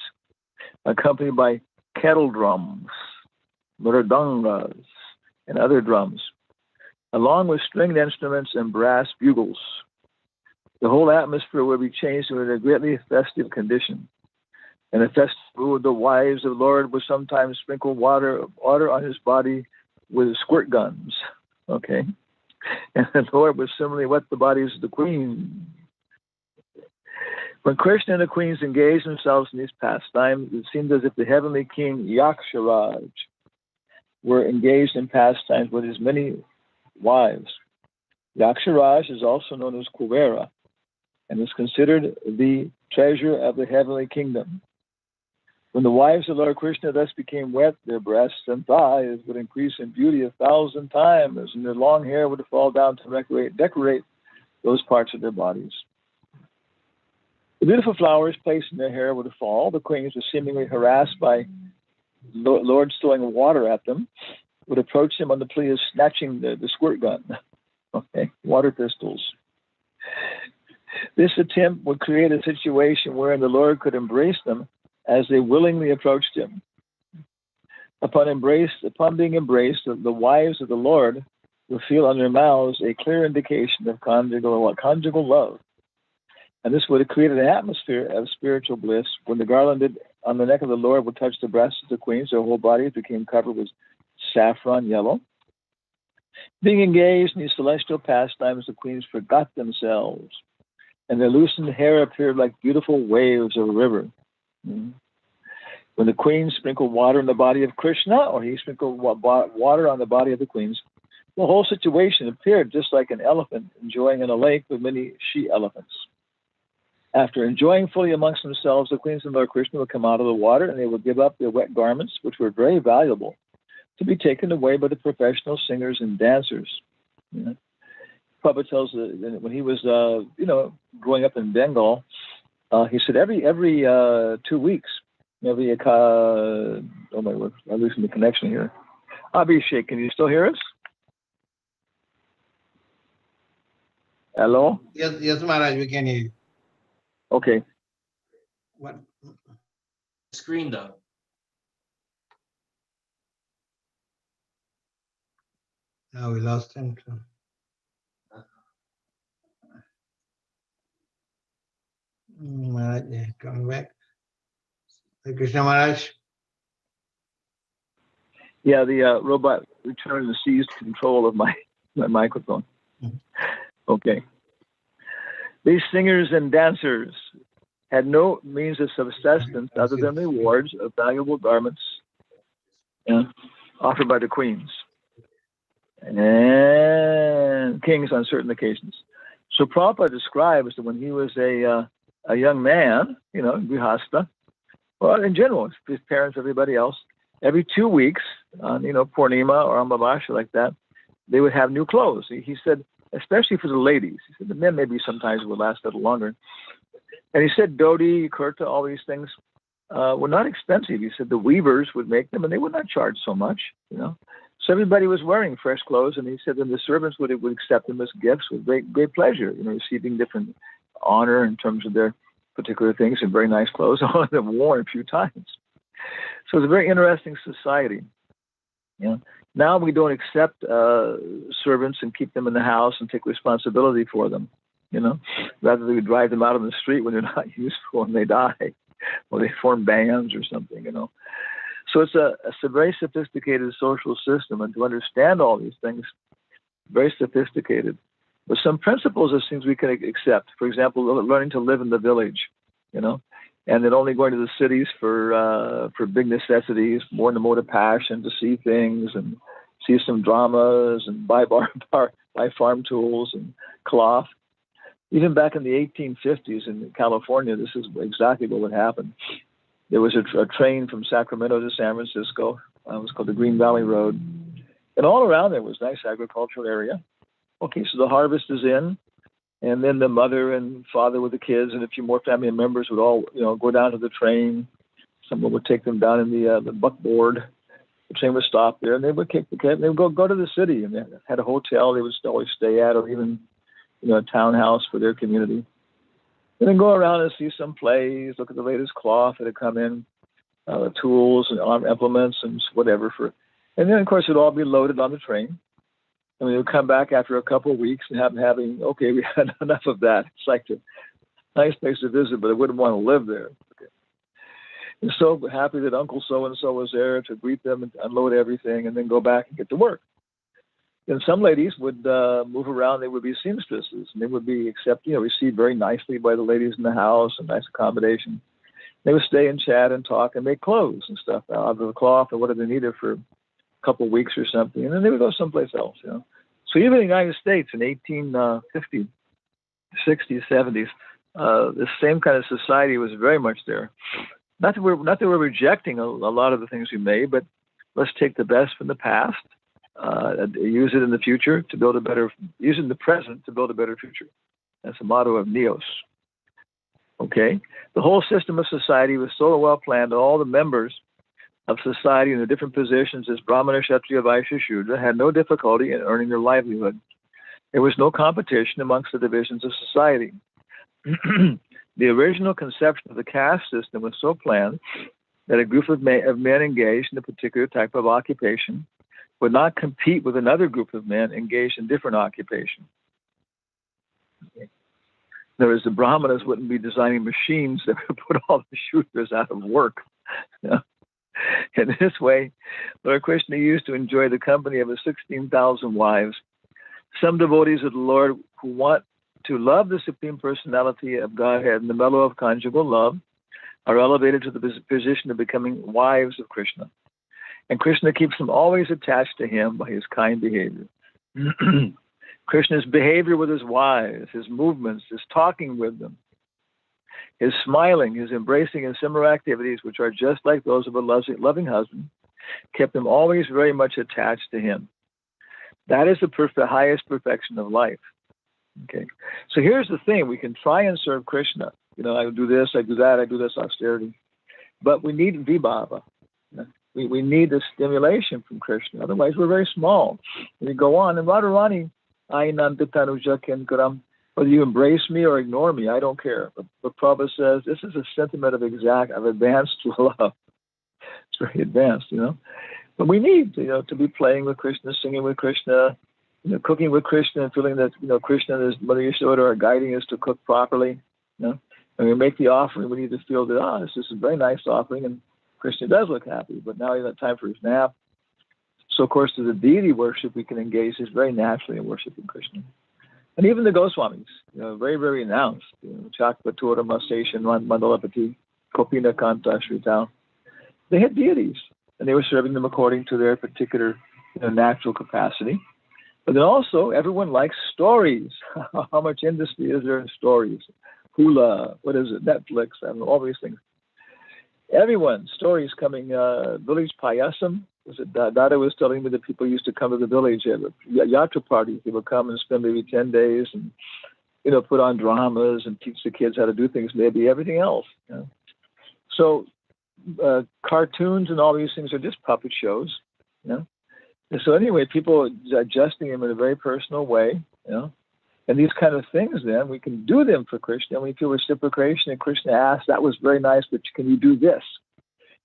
accompanied by kettle drums, mridangas, and other drums, along with stringed instruments and brass bugles. The whole atmosphere would be changed into a greatly festive condition. And the festival, the wives of the Lord would sometimes sprinkle water on his body with squirt guns. Okay. And the Lord would similarly wet the bodies of the queen. When Krishna and the queens engaged themselves in these pastimes, it seemed as if the heavenly king Yaksharaj were engaged in pastimes with his many wives. Yaksharaj is also known as Kuvera and is considered the treasure of the heavenly kingdom. When the wives of Lord Krishna thus became wet, their breasts and thighs would increase in beauty 1,000 times, and their long hair would fall down to decorate those parts of their bodies. The beautiful flowers placed in their hair would fall. The queens were seemingly harassed by lords throwing water at them, would approach him on the plea of snatching the squirt gun, okay, water pistols. This attempt would create a situation wherein the Lord could embrace them as they willingly approached him. Upon being embraced, the wives of the Lord would feel on their mouths a clear indication of conjugal love. And this would have created an atmosphere of spiritual bliss. When the garland on the neck of the Lord would touch the breasts of the queens, their whole body became covered with saffron yellow. Being engaged in these celestial pastimes, the queens forgot themselves, and their loosened hair appeared like beautiful waves of a river. When the queens sprinkled water on the body of Krishna, or he sprinkled water on the body of the queens, the whole situation appeared just like an elephant enjoying in a lake with many she-elephants. After enjoying fully amongst themselves, the queens and Lord Krishna would come out of the water, and they would give up their wet garments, which were very valuable, to be taken away by the professional singers and dancers. Prabhupada tells when he was, growing up in Bengal, he said every 2 weeks, oh my word, I'm losing the connection here. Abhishek, can you still hear us? Hello? Yes, Maharaj, we can hear you. Okay. What? Screen though. Now we lost him. Maharaj, yeah, coming back. Hare Krishna Maharaj. Yeah, the robot returned and seized control of my microphone. Okay. These singers and dancers had no means of subsistence other than the rewards of valuable garments offered by the queens and kings on certain occasions. So Prabhupada describes that when he was a young man, Grihastha, well, in general, his parents, everybody else, every 2 weeks, on Purnima or Amavasya like that, they would have new clothes. He said, especially for the ladies. He said the men maybe sometimes would last a little longer. And he said dhoti, kurta, all these things were not expensive. He said the weavers would make them, and they would not charge so much, So everybody was wearing fresh clothes, and he said then the servants would accept them as gifts with great pleasure, receiving different honor in terms of their particular things and very nice clothes, all of them worn a few times. So it's a very interesting society. Now we don't accept servants and keep them in the house and take responsibility for them. Rather we drive them out on the street when they're not useful and they die, or they form bands or something. So it's a very sophisticated social system, and to understand all these things, very sophisticated. But some principles are things we can accept. For example, learning to live in the village, and then only going to the cities for big necessities, more in the mode of passion, to see things and see some dramas and buy farm tools and cloth. Even back in the 1850s in California, this is exactly what would happen. There was a train from Sacramento to San Francisco. It was called the Green Valley Road. And all around there was nice agricultural area. Okay, so the harvest is in, and then the mother and father with the kids and a few more family members would all, go down to the train. Someone would take them down in the buckboard. The train would stop there, and they would kick the kid. They would go to the city, and they had a hotel they would always stay at, or even, a townhouse for their community. And then go around and see some plays, look at the latest cloth that had come in, tools and arm implements and whatever. And then, of course, it would all be loaded on the train. And we would come back after a couple of weeks and we had enough of that. It's like a nice place to visit, but I wouldn't want to live there. Okay. And so happy that Uncle so-and-so was there to greet them and unload everything and then go back and get to work. And some ladies would move around. They would be seamstresses, and they would be received very nicely by the ladies in the house, and nice accommodation. They would stay and chat and talk and make clothes and stuff out of the cloth or whatever they needed for a couple of weeks or something, and then they would go someplace else. So even in the United States in 1850, 60s, 70s, this same kind of society was very much there. Not that we're rejecting a lot of the things we made, but let's take the best from the past. Use it in the future to build use it in the present to build a better future. That's the motto of NEOS. Okay? The whole system of society was so well planned, all the members of society in the different positions as Brahmana, Kshatriya, Vaishya, Shudra had no difficulty in earning their livelihood. There was no competition amongst the divisions of society. The original conception of the caste system was so planned that a group of men engaged in a particular type of occupation would not compete with another group of men engaged in different occupation. In other words, the Brahmanas wouldn't be designing machines that would put all the Shudras out of work. In this way, Lord Krishna used to enjoy the company of his 16,000 wives. Some devotees of the Lord who want to love the Supreme Personality of Godhead in the mellow of conjugal love are elevated to the position of becoming wives of Krishna. And Krishna keeps them always attached to him by his kind behavior. Krishna's behavior with his wives, his movements, his talking with them, his smiling, his embracing, and similar activities, which are just like those of a loving husband, kept them always very much attached to him. That is the highest perfection of life. Okay. So here's the thing. We can try and serve Krishna. I do this, I do that, I do this austerity. But we need vibhava. We need the stimulation from Krishna. Otherwise, we're very small. And we go on. And Radharani, whether you embrace me or ignore me, I don't care. But Prabhupada says this is a sentiment of advanced love. It's very advanced, But we need, to be playing with Krishna, singing with Krishna, cooking with Krishna, and feeling that, Krishna and his Mother Yashoda are guiding us to cook properly. And we make the offering, we need to feel that, this is a very nice offering, and Krishna does look happy, but now he's got time for his nap. So, of course, to the deity worship, we can engage just very naturally in worshiping Krishna. And even the Goswamis, very, very announced. Chakvatura, Maseshan, Mandalapati, Kopina Kanta, Sritao. They had deities, and they were serving them according to their particular natural capacity. But then also, everyone likes stories. How much industry is there in stories? Hula, what is it, Netflix, all these things. Everyone, stories coming, village payasam. Dada was telling me that people used to come to the village at yatra parties. They would come and spend maybe 10 days and, put on dramas and teach the kids how to do things, maybe everything else. So cartoons and all these things are just puppet shows. And so anyway, people are adjusting them in a very personal way, And these kind of things, then, we can do them for Krishna, and we feel reciprocation, and Krishna asks, that was very nice, but can you do this?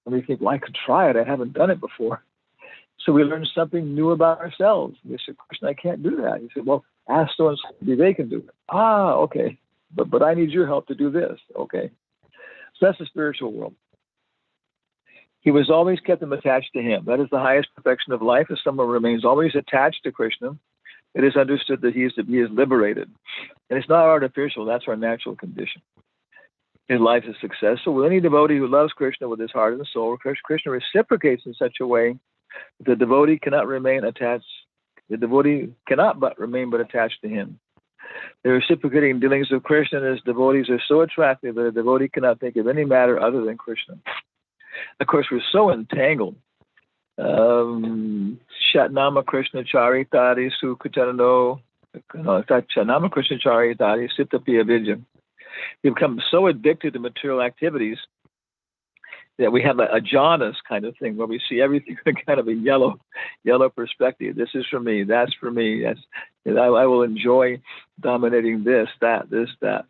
And we think, well, I could try it. I haven't done it before. So we learn something new about ourselves. We said, Krishna, I can't do that. He said, well, ask so-and-so, maybe they can do it. Okay. But I need your help to do this. Okay. So that's the spiritual world. He was always kept them attached to him. That is the highest perfection of life. If someone remains always attached to Krishna, it is understood that he is liberated. And it's not artificial. That's our natural condition. His life is success. So with any devotee who loves Krishna with his heart and soul, Krishna reciprocates in such a way that the devotee cannot remain attached. The devotee cannot but remain attached to him. The reciprocating dealings of Krishna and his devotees are so attractive that a devotee cannot think of any matter other than Krishna. Of course, we're so entangled. Shatnama Krishna Charitari Sukhatanano, Shatnama Krishna Charitari Sitapiya Vidya. We become so addicted to material activities that we have a jaundice kind of thing where we see everything in kind of a yellow perspective. This is for me. That's for me. I will enjoy dominating this, that.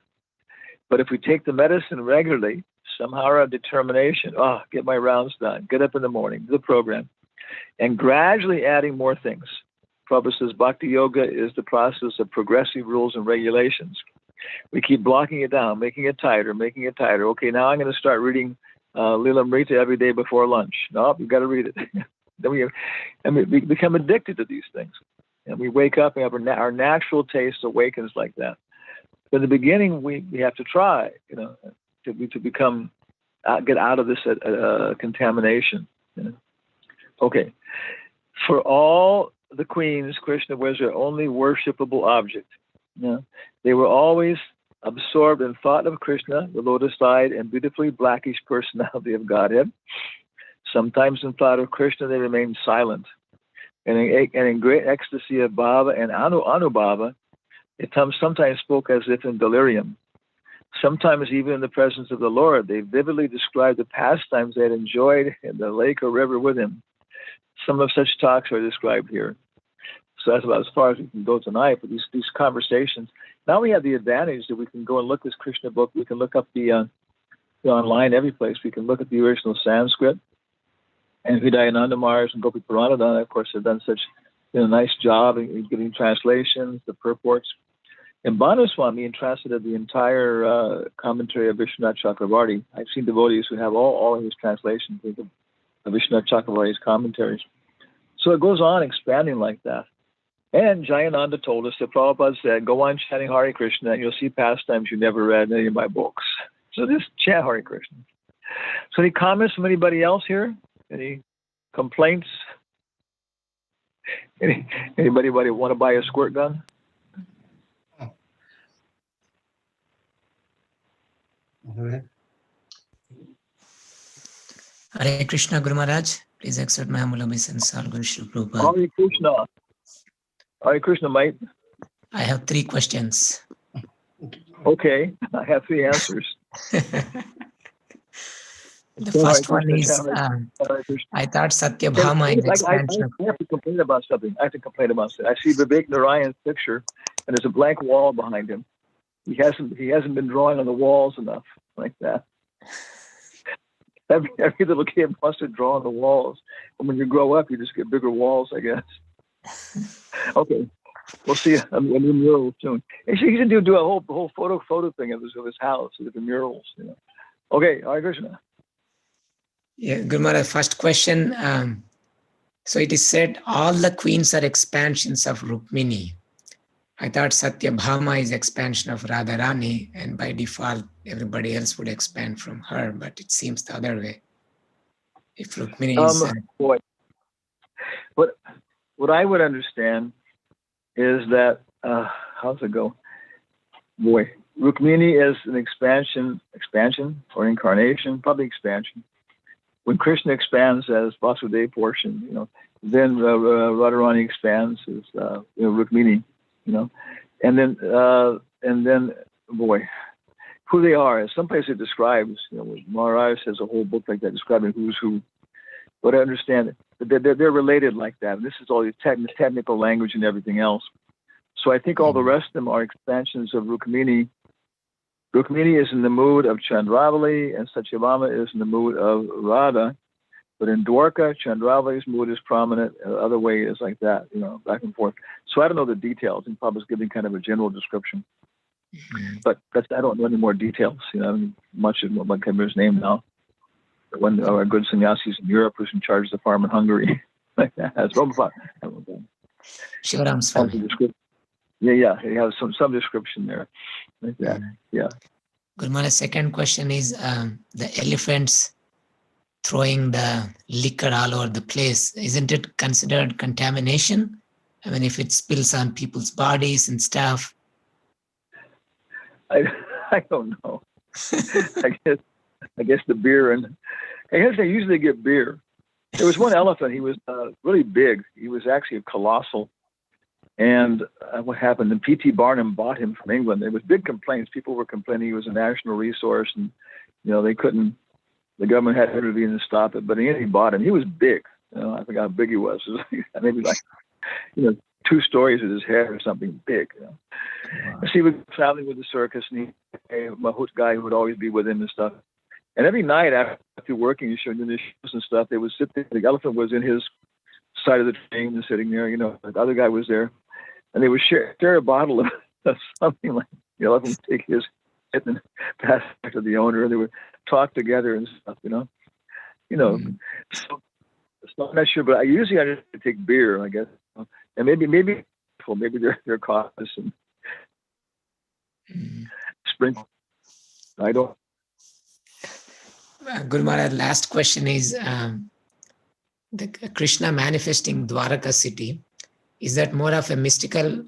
But if we take the medicine regularly, somehow our determination, get my rounds done, get up in the morning, do the program, and gradually adding more things. Prabhupada says Bhakti Yoga is the process of progressive rules and regulations. We keep blocking it down, making it tighter. Okay, now I'm going to start reading Lilamrita every day before lunch. No, you've got to read it. Then we become addicted to these things. And we wake up and our natural taste awakens like that. But in the beginning, we have to try, to become, get out of this contamination. Okay. For all the queens, Krishna was their only worshipable object. They were always absorbed in thought of Krishna, the lotus-eyed and beautifully blackish personality of Godhead. Sometimes in thought of Krishna, they remained silent. And in great ecstasy of Bhava and Anubhava, they sometimes spoke as if in delirium. Sometimes even in the presence of the Lord, they vividly described the pastimes they had enjoyed in the lake or river with him. Some of such talks are described here. So that's about as far as we can go tonight. But these conversations, now we have the advantage that we can go and look this Krishna book. We can look up the online every place. We can look at the original Sanskrit. And Hridayananda Maharaj and Gopi Puranadana, of course, have done such a nice job in getting translations, the purports. And Bhanuswami translated the entire commentary of Vishwanath Chakravarti. I've seen devotees who have all of his translations of Vishwanath Chakravarti's commentaries. So it goes on expanding like that. And Jayananda told us that Prabhupada said, go on chanting Hare Krishna and you'll see pastimes you never read in any of my books. So just chant Hare Krishna. So any comments from anybody else here? Any complaints? Anybody want to buy a squirt gun? Hare Krishna, Guru Maharaj. Please accept my humble obeisance, all Guru Shri Prabhupada. Hare Krishna. Hare Krishna, mate. I have 3 questions. Okay, I have 3 answers. The first one is, I thought Satyabhama is expansion. I have to complain about something. I see Vivek Narayan's picture, and there's a blank wall behind him. He hasn't been drawing on the walls enough like that. Every little kid wants to draw on the walls. And when you grow up, you just get bigger walls, I guess. Okay, we'll see a new mural soon. And she can do a whole photo thing of his house, of the murals. Okay, Hare Krishna. Yeah, Guru Maharaj, first question. So it is said all the queens are expansions of Rukmini. I thought Satyabhama is expansion of Radharani, and by default, everybody else would expand from her, but it seems the other way. If Rukmini is... boy. What I would understand is that, how's it go? Boy, Rukmini is an expansion or incarnation, probably expansion. When Krishna expands as Vasudeva portion, then Radharani expands as Rukmini. And then boy, who they are. Someplace it describes, Maharaj has a whole book like that describing who's who. But I understand that they're related like that. And this is all the technical language and everything else. So I think all the rest of them are expansions of Rukmini. Rukmini is in the mood of Chandravali, and Satyabhama is in the mood of Radha. But in Dwarka, Chandravali's mood is prominent. The other way is like that, back and forth. So I don't know the details. I'm probably giving kind of a general description. Mm-hmm. But I don't know any more details. Much of what his name now. one of our good sannyasis in Europe who's in charge of the farm in Hungary. Like that. Shivaram Swami. Yeah. He has some description there. Like that. Yeah. Guru Maharaj, second question is the elephants throwing the liquor all over the place. Isn't it considered contamination? I mean, if it spills on people's bodies and stuff. I don't know. I guess the beer, and I guess they usually get beer. There was one elephant. He was really big. He was actually a colossal. And what happened? And P.T. Barnum bought him from England. There was big complaints. People were complaining he was a national resource, and they couldn't. The government had to intervene and stop it. But in the end, he bought him. He was big. I forgot how big he was. Maybe like 2 stories at his head or something big. Wow. So he was traveling with the circus, and a Mahout guy who would always be with him and stuff. And every night after working, showing the shows and stuff, they would sit there. The elephant was in his side of the train and sitting there. The other guy was there, and they would share a bottle of something. Like the elephant would take his hit and pass it back to the owner, and they would talk together and stuff. So I'm not sure, but I usually take beer, I guess, and maybe they're cautious and sprinkle. I don't. Guru Maharaj, last question is the Krishna manifesting Dwaraka city. Is that more of a mystically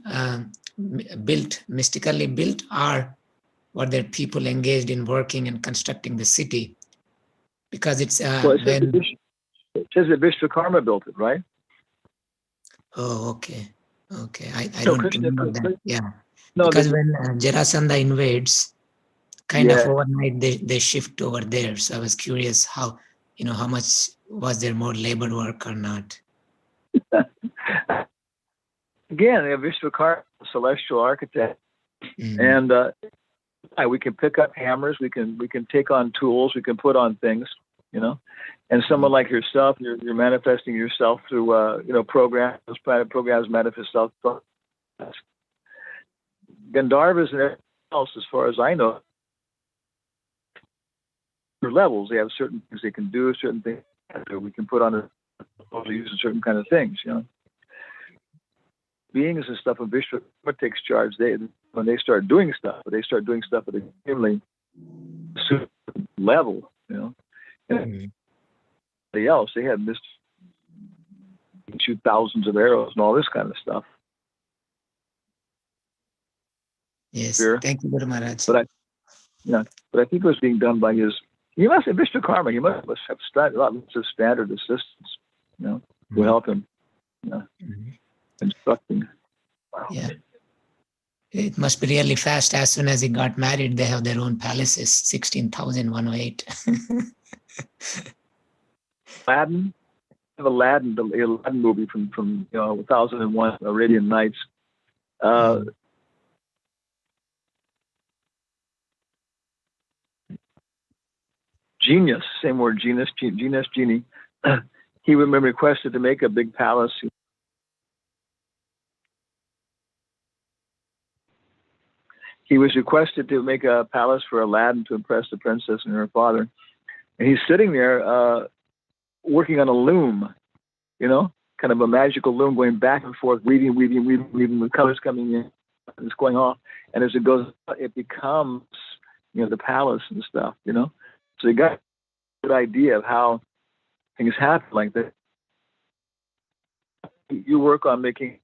built, or were there people engaged in working and constructing the city? Because it's it says that Vishwakarma built it, right? Oh, okay. I don't remember that. Yeah. No, because when Jarasandha invades, kind of overnight they shift over there. So I was curious how much was there more labor work or not? Again, they have Vishwakarma, celestial architect, and we can pick up hammers, we can take on tools, we can put on things, and someone like yourself, you're manifesting yourself through programs, private programs manifest self. Gandharvas and everything else, as far as I know, for levels, they have certain things they can do, certain things we can put on a use certain kind of things, Beings and stuff of Vishwakarma takes charge. When they start doing stuff, at an extremely level, And the else, they had missed shoot thousands of arrows and all this kind of stuff. Yes, Sure. Thank you, Guru Maharaj. But I think it was being done by he must have Vishwakarma. He must have lots of standard assistants, who help him, instructing. Wow. Yeah. It must be really fast. As soon as he got married, they have their own palaces, 16,108. Aladdin, the Aladdin movie from 1001 Arabian Nights. Genius, same word, genius, genie. He was requested to make a big palace. He was requested to make a palace for Aladdin to impress the princess and her father. And he's sitting there working on a loom, kind of a magical loom going back and forth, weaving with colors coming in. And it's going off. And as it goes, it becomes, the palace and stuff, So you got a good idea of how things happen like that. You work on making,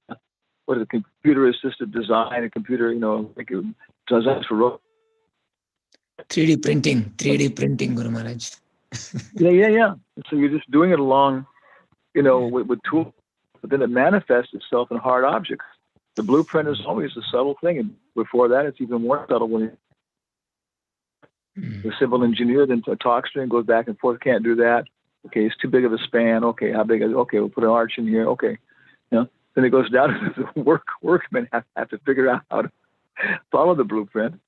computer-assisted design, a computer, designs for robots. 3D printing, Guru Maharaj. Yeah. So you're just doing it along, with tools, but then it manifests itself in hard objects. The blueprint is always a subtle thing, and before that, it's even more subtle when the civil engineer then talks to him, goes back and forth. Can't do that. Okay, it's too big of a span. Okay, how big is it? Okay, we'll put an arch in here. Okay, then it goes down to the workmen have to figure out how to follow the blueprint,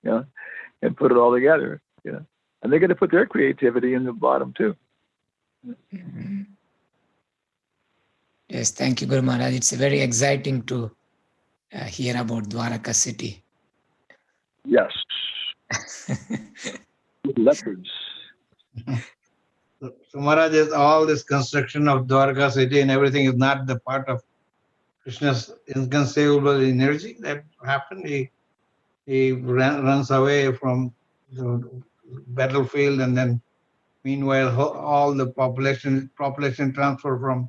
and put it all together, And they got to put their creativity in the bottom too. Yes, thank you, Guru Maharaj. It's very exciting to hear about Dwaraka city. Yes. Leopards. So Maharaj, is all this construction of Dwarka city and everything is not the part of Krishna's inconceivable energy that happened. He runs away from the battlefield, and then meanwhile all the population transfer from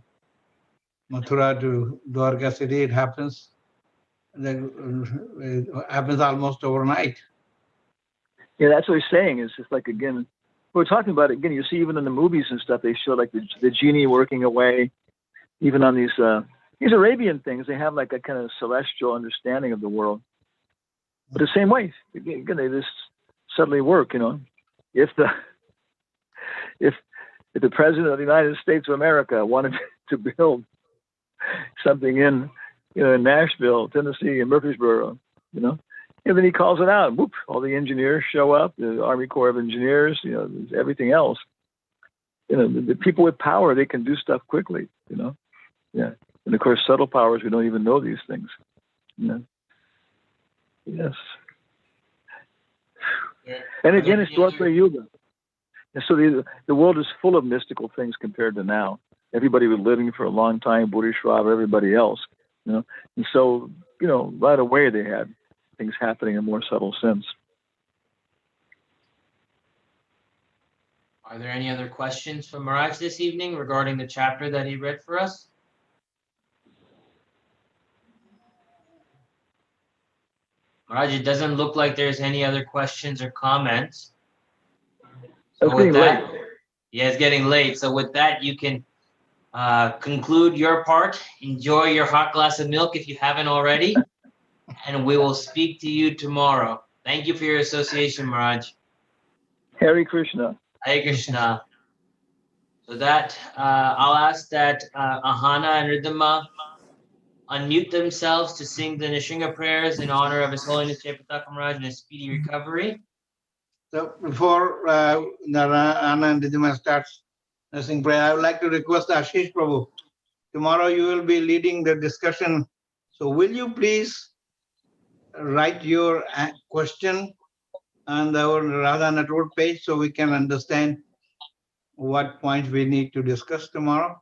Mathura to Dwarka city. It happens. It happens almost overnight. Yeah, that's what he's saying. It's just like, again, we're talking about it again. You see, even in the movies and stuff, they show like the genie working away. Even on these Arabian things, they have like a kind of celestial understanding of the world. But the same way, again, they just suddenly work. You know, if the president of the United States of America wanted to build something in Nashville, Tennessee, and Murfreesboro, and then he calls it out. Whoop! All the engineers show up, the Army Corps of Engineers, everything else. The people with power, they can do stuff quickly. Yeah. And of course, subtle powers, we don't even know these things. Yes. And again, it's Dwapara Yuga. And so the world is full of mystical things compared to now. Everybody was living for a long time, Bodhisattva, everybody else. And so, right away they had things happening in a more subtle sense. Are there any other questions from Maharaj this evening regarding the chapter that he read for us? Maharaj, it doesn't look like there's any other questions or comments. So with that, yeah, it's getting late. So with that, you can conclude your part. Enjoy your hot glass of milk if you haven't already. And we will speak to you tomorrow. Thank you for your association, Maharaj. Hare Krishna. Hare Krishna. So that, I'll ask that Ahana and Ridhima unmute themselves to sing the Nishinga prayers in honor of His Holiness Jayapataka Maharaj and his speedy recovery. So before Ahana and Ridhima starts nursing prayer, I would like to request Ashish Prabhu. Tomorrow you will be leading the discussion. So will you please write your question on our Radha Network page so we can understand what points we need to discuss tomorrow?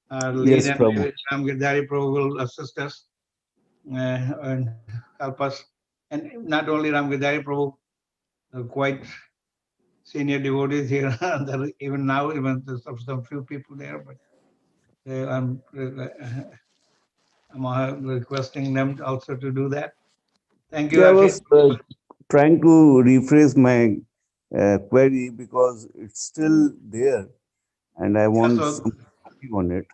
Yes, Prabhu. Manjari Prabhu will assist us and help us. And not only Ramgidari Prabhu, quite senior devotees here, even now, even some few people there, but I'm requesting them also to do that. Thank you, Yeah, I Ashish. was trying to rephrase my query because it's still there and I want something on it.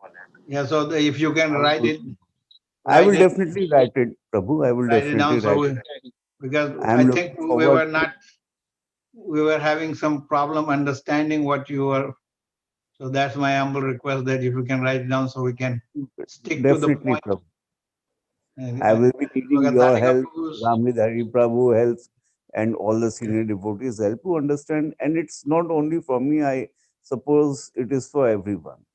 Yeah, so if you can write it. I will definitely write it, Prabhu. I will definitely write it. Because I think we were having some problem understanding what you were. So that's my humble request that if you can write it down so we can stick to the point. Prabhu. I will be needing your help, Ramnidhari Prabhu help, and all the senior devotees help to understand. And it's not only for me, I suppose it is for everyone.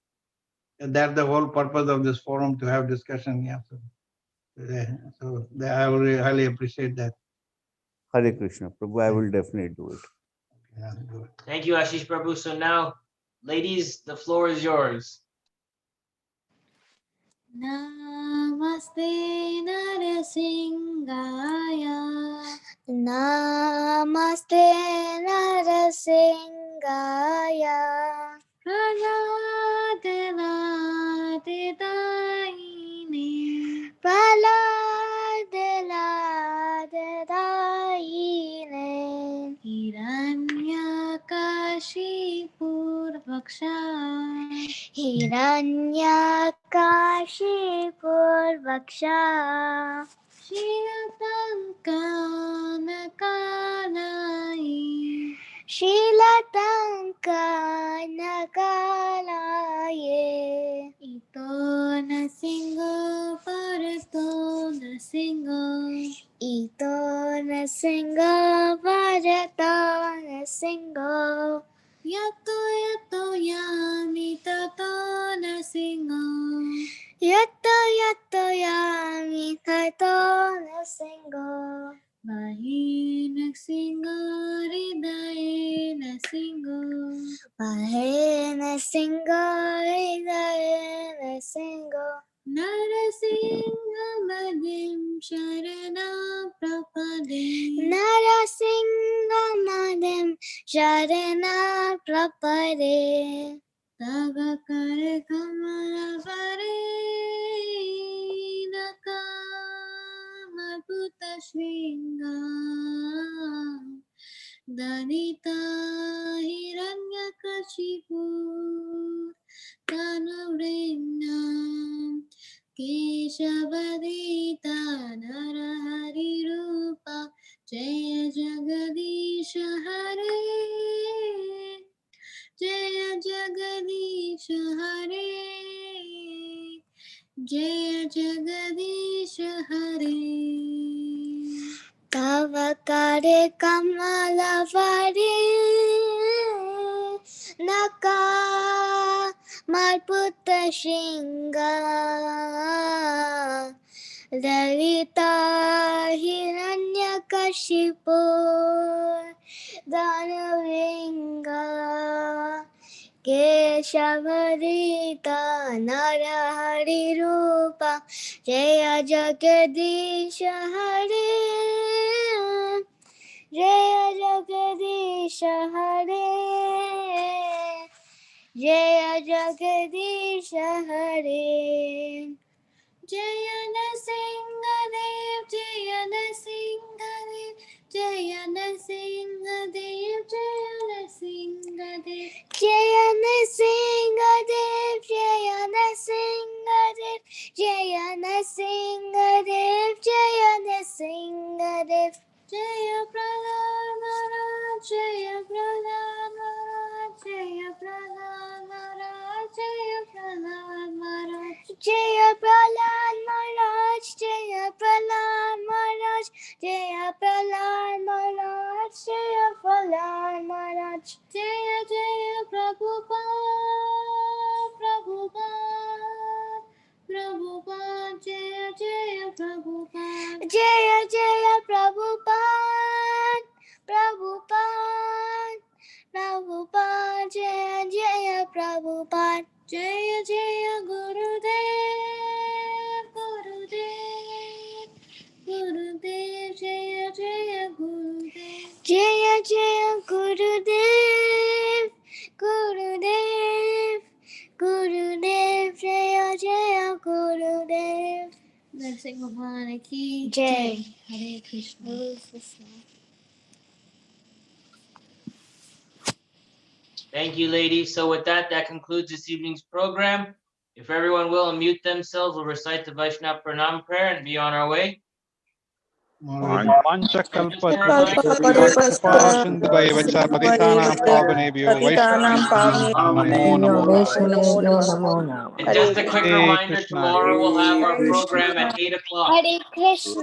And that's the whole purpose of this forum, to have discussion. Yeah. So I will highly appreciate that. Hare Krishna, Prabhu, I will definitely do it. Yeah, thank you, Ashish Prabhu. So now, ladies, the floor is yours. Namaste Narasingaya. Namaste Narasingaya. Praladeladedaine. Praladeladedaine. Hiranyakashipurvaksha. Hiranyakashipurvaksha. Shilatankanakalaye. Shilatankanakalaye. Ito nasingo parato nasingo. Ito nasingo parato nasingo. Yato yato yami tato nasingo. Yato yato yami tato nasingo. Bahi nagsingo ridae nasingo. Bahi Narasimha Narasimhamadhim Sharanam Prapade Narasimhamadhim Sharanam Prapade Tava Kare Kamala Vare Nakama Puta Shringa Danita Hiranyakashipu Tanavrinam Keshavadita Narahari Rupa Jaya Jagadisha Hare Jaya Jagadisha Hare Jaya Jagadisha Hare Tava Kare Kamala Vare Naka Malputta Shinga Lalita Hiranyakashipu Danavinga Keshavarita Narahari Rupa Jaya Jagadisha Hare Jaya Jagadisha Hare Jaya Jagadisha Hare Jaya Nrsimhadev Jaya Nrsimhadev Jaya Nrsimhadev Jaya Nrsimhadev Jaya Nrsimhadev Jaya Nrsimhadev Jaya Nrsimhadev Jaya Nrsimhadev Jaya Prahlad Maharaj Jaya Prahlad Maharaj Jaya Prahlad Maharaj Jaya Prahlad Maharaj Jaya Prahlad Maharaj Jaya Prahlad Maharaj Jaya Prahlad Maharaj Jaya Prahlad Maharaj Jaya Jaya Prabhupada Prabhupada Prabhupada Jaya Jaya Prabhupada Jaya Jaya Prabhupada Prabhupada Prabhupada Jaya Jaya Prabhupada Jaya Jaya Gurudev Gurudev Gurudev Jaya Jaya Gurudev Jaya Jaya Gurudev Gurudev Gurudev Jaya Jaya Gurudev Nrsimha Bhagwan ki Jai Hare Krishna Hare Krishna Thank you, ladies. So with that, that concludes this evening's program. If everyone will unmute themselves, we'll recite the Vaishnava Pranam prayer and be on our way. Panchakalpatarubhyascha Sindhuvaivacha Patitanam Pavanebhyo Vaishnavebhyo Namo Namo. And just a quick Hare reminder, Krishna. tomorrow we'll have our program at 8 o'clock. Hare Krishna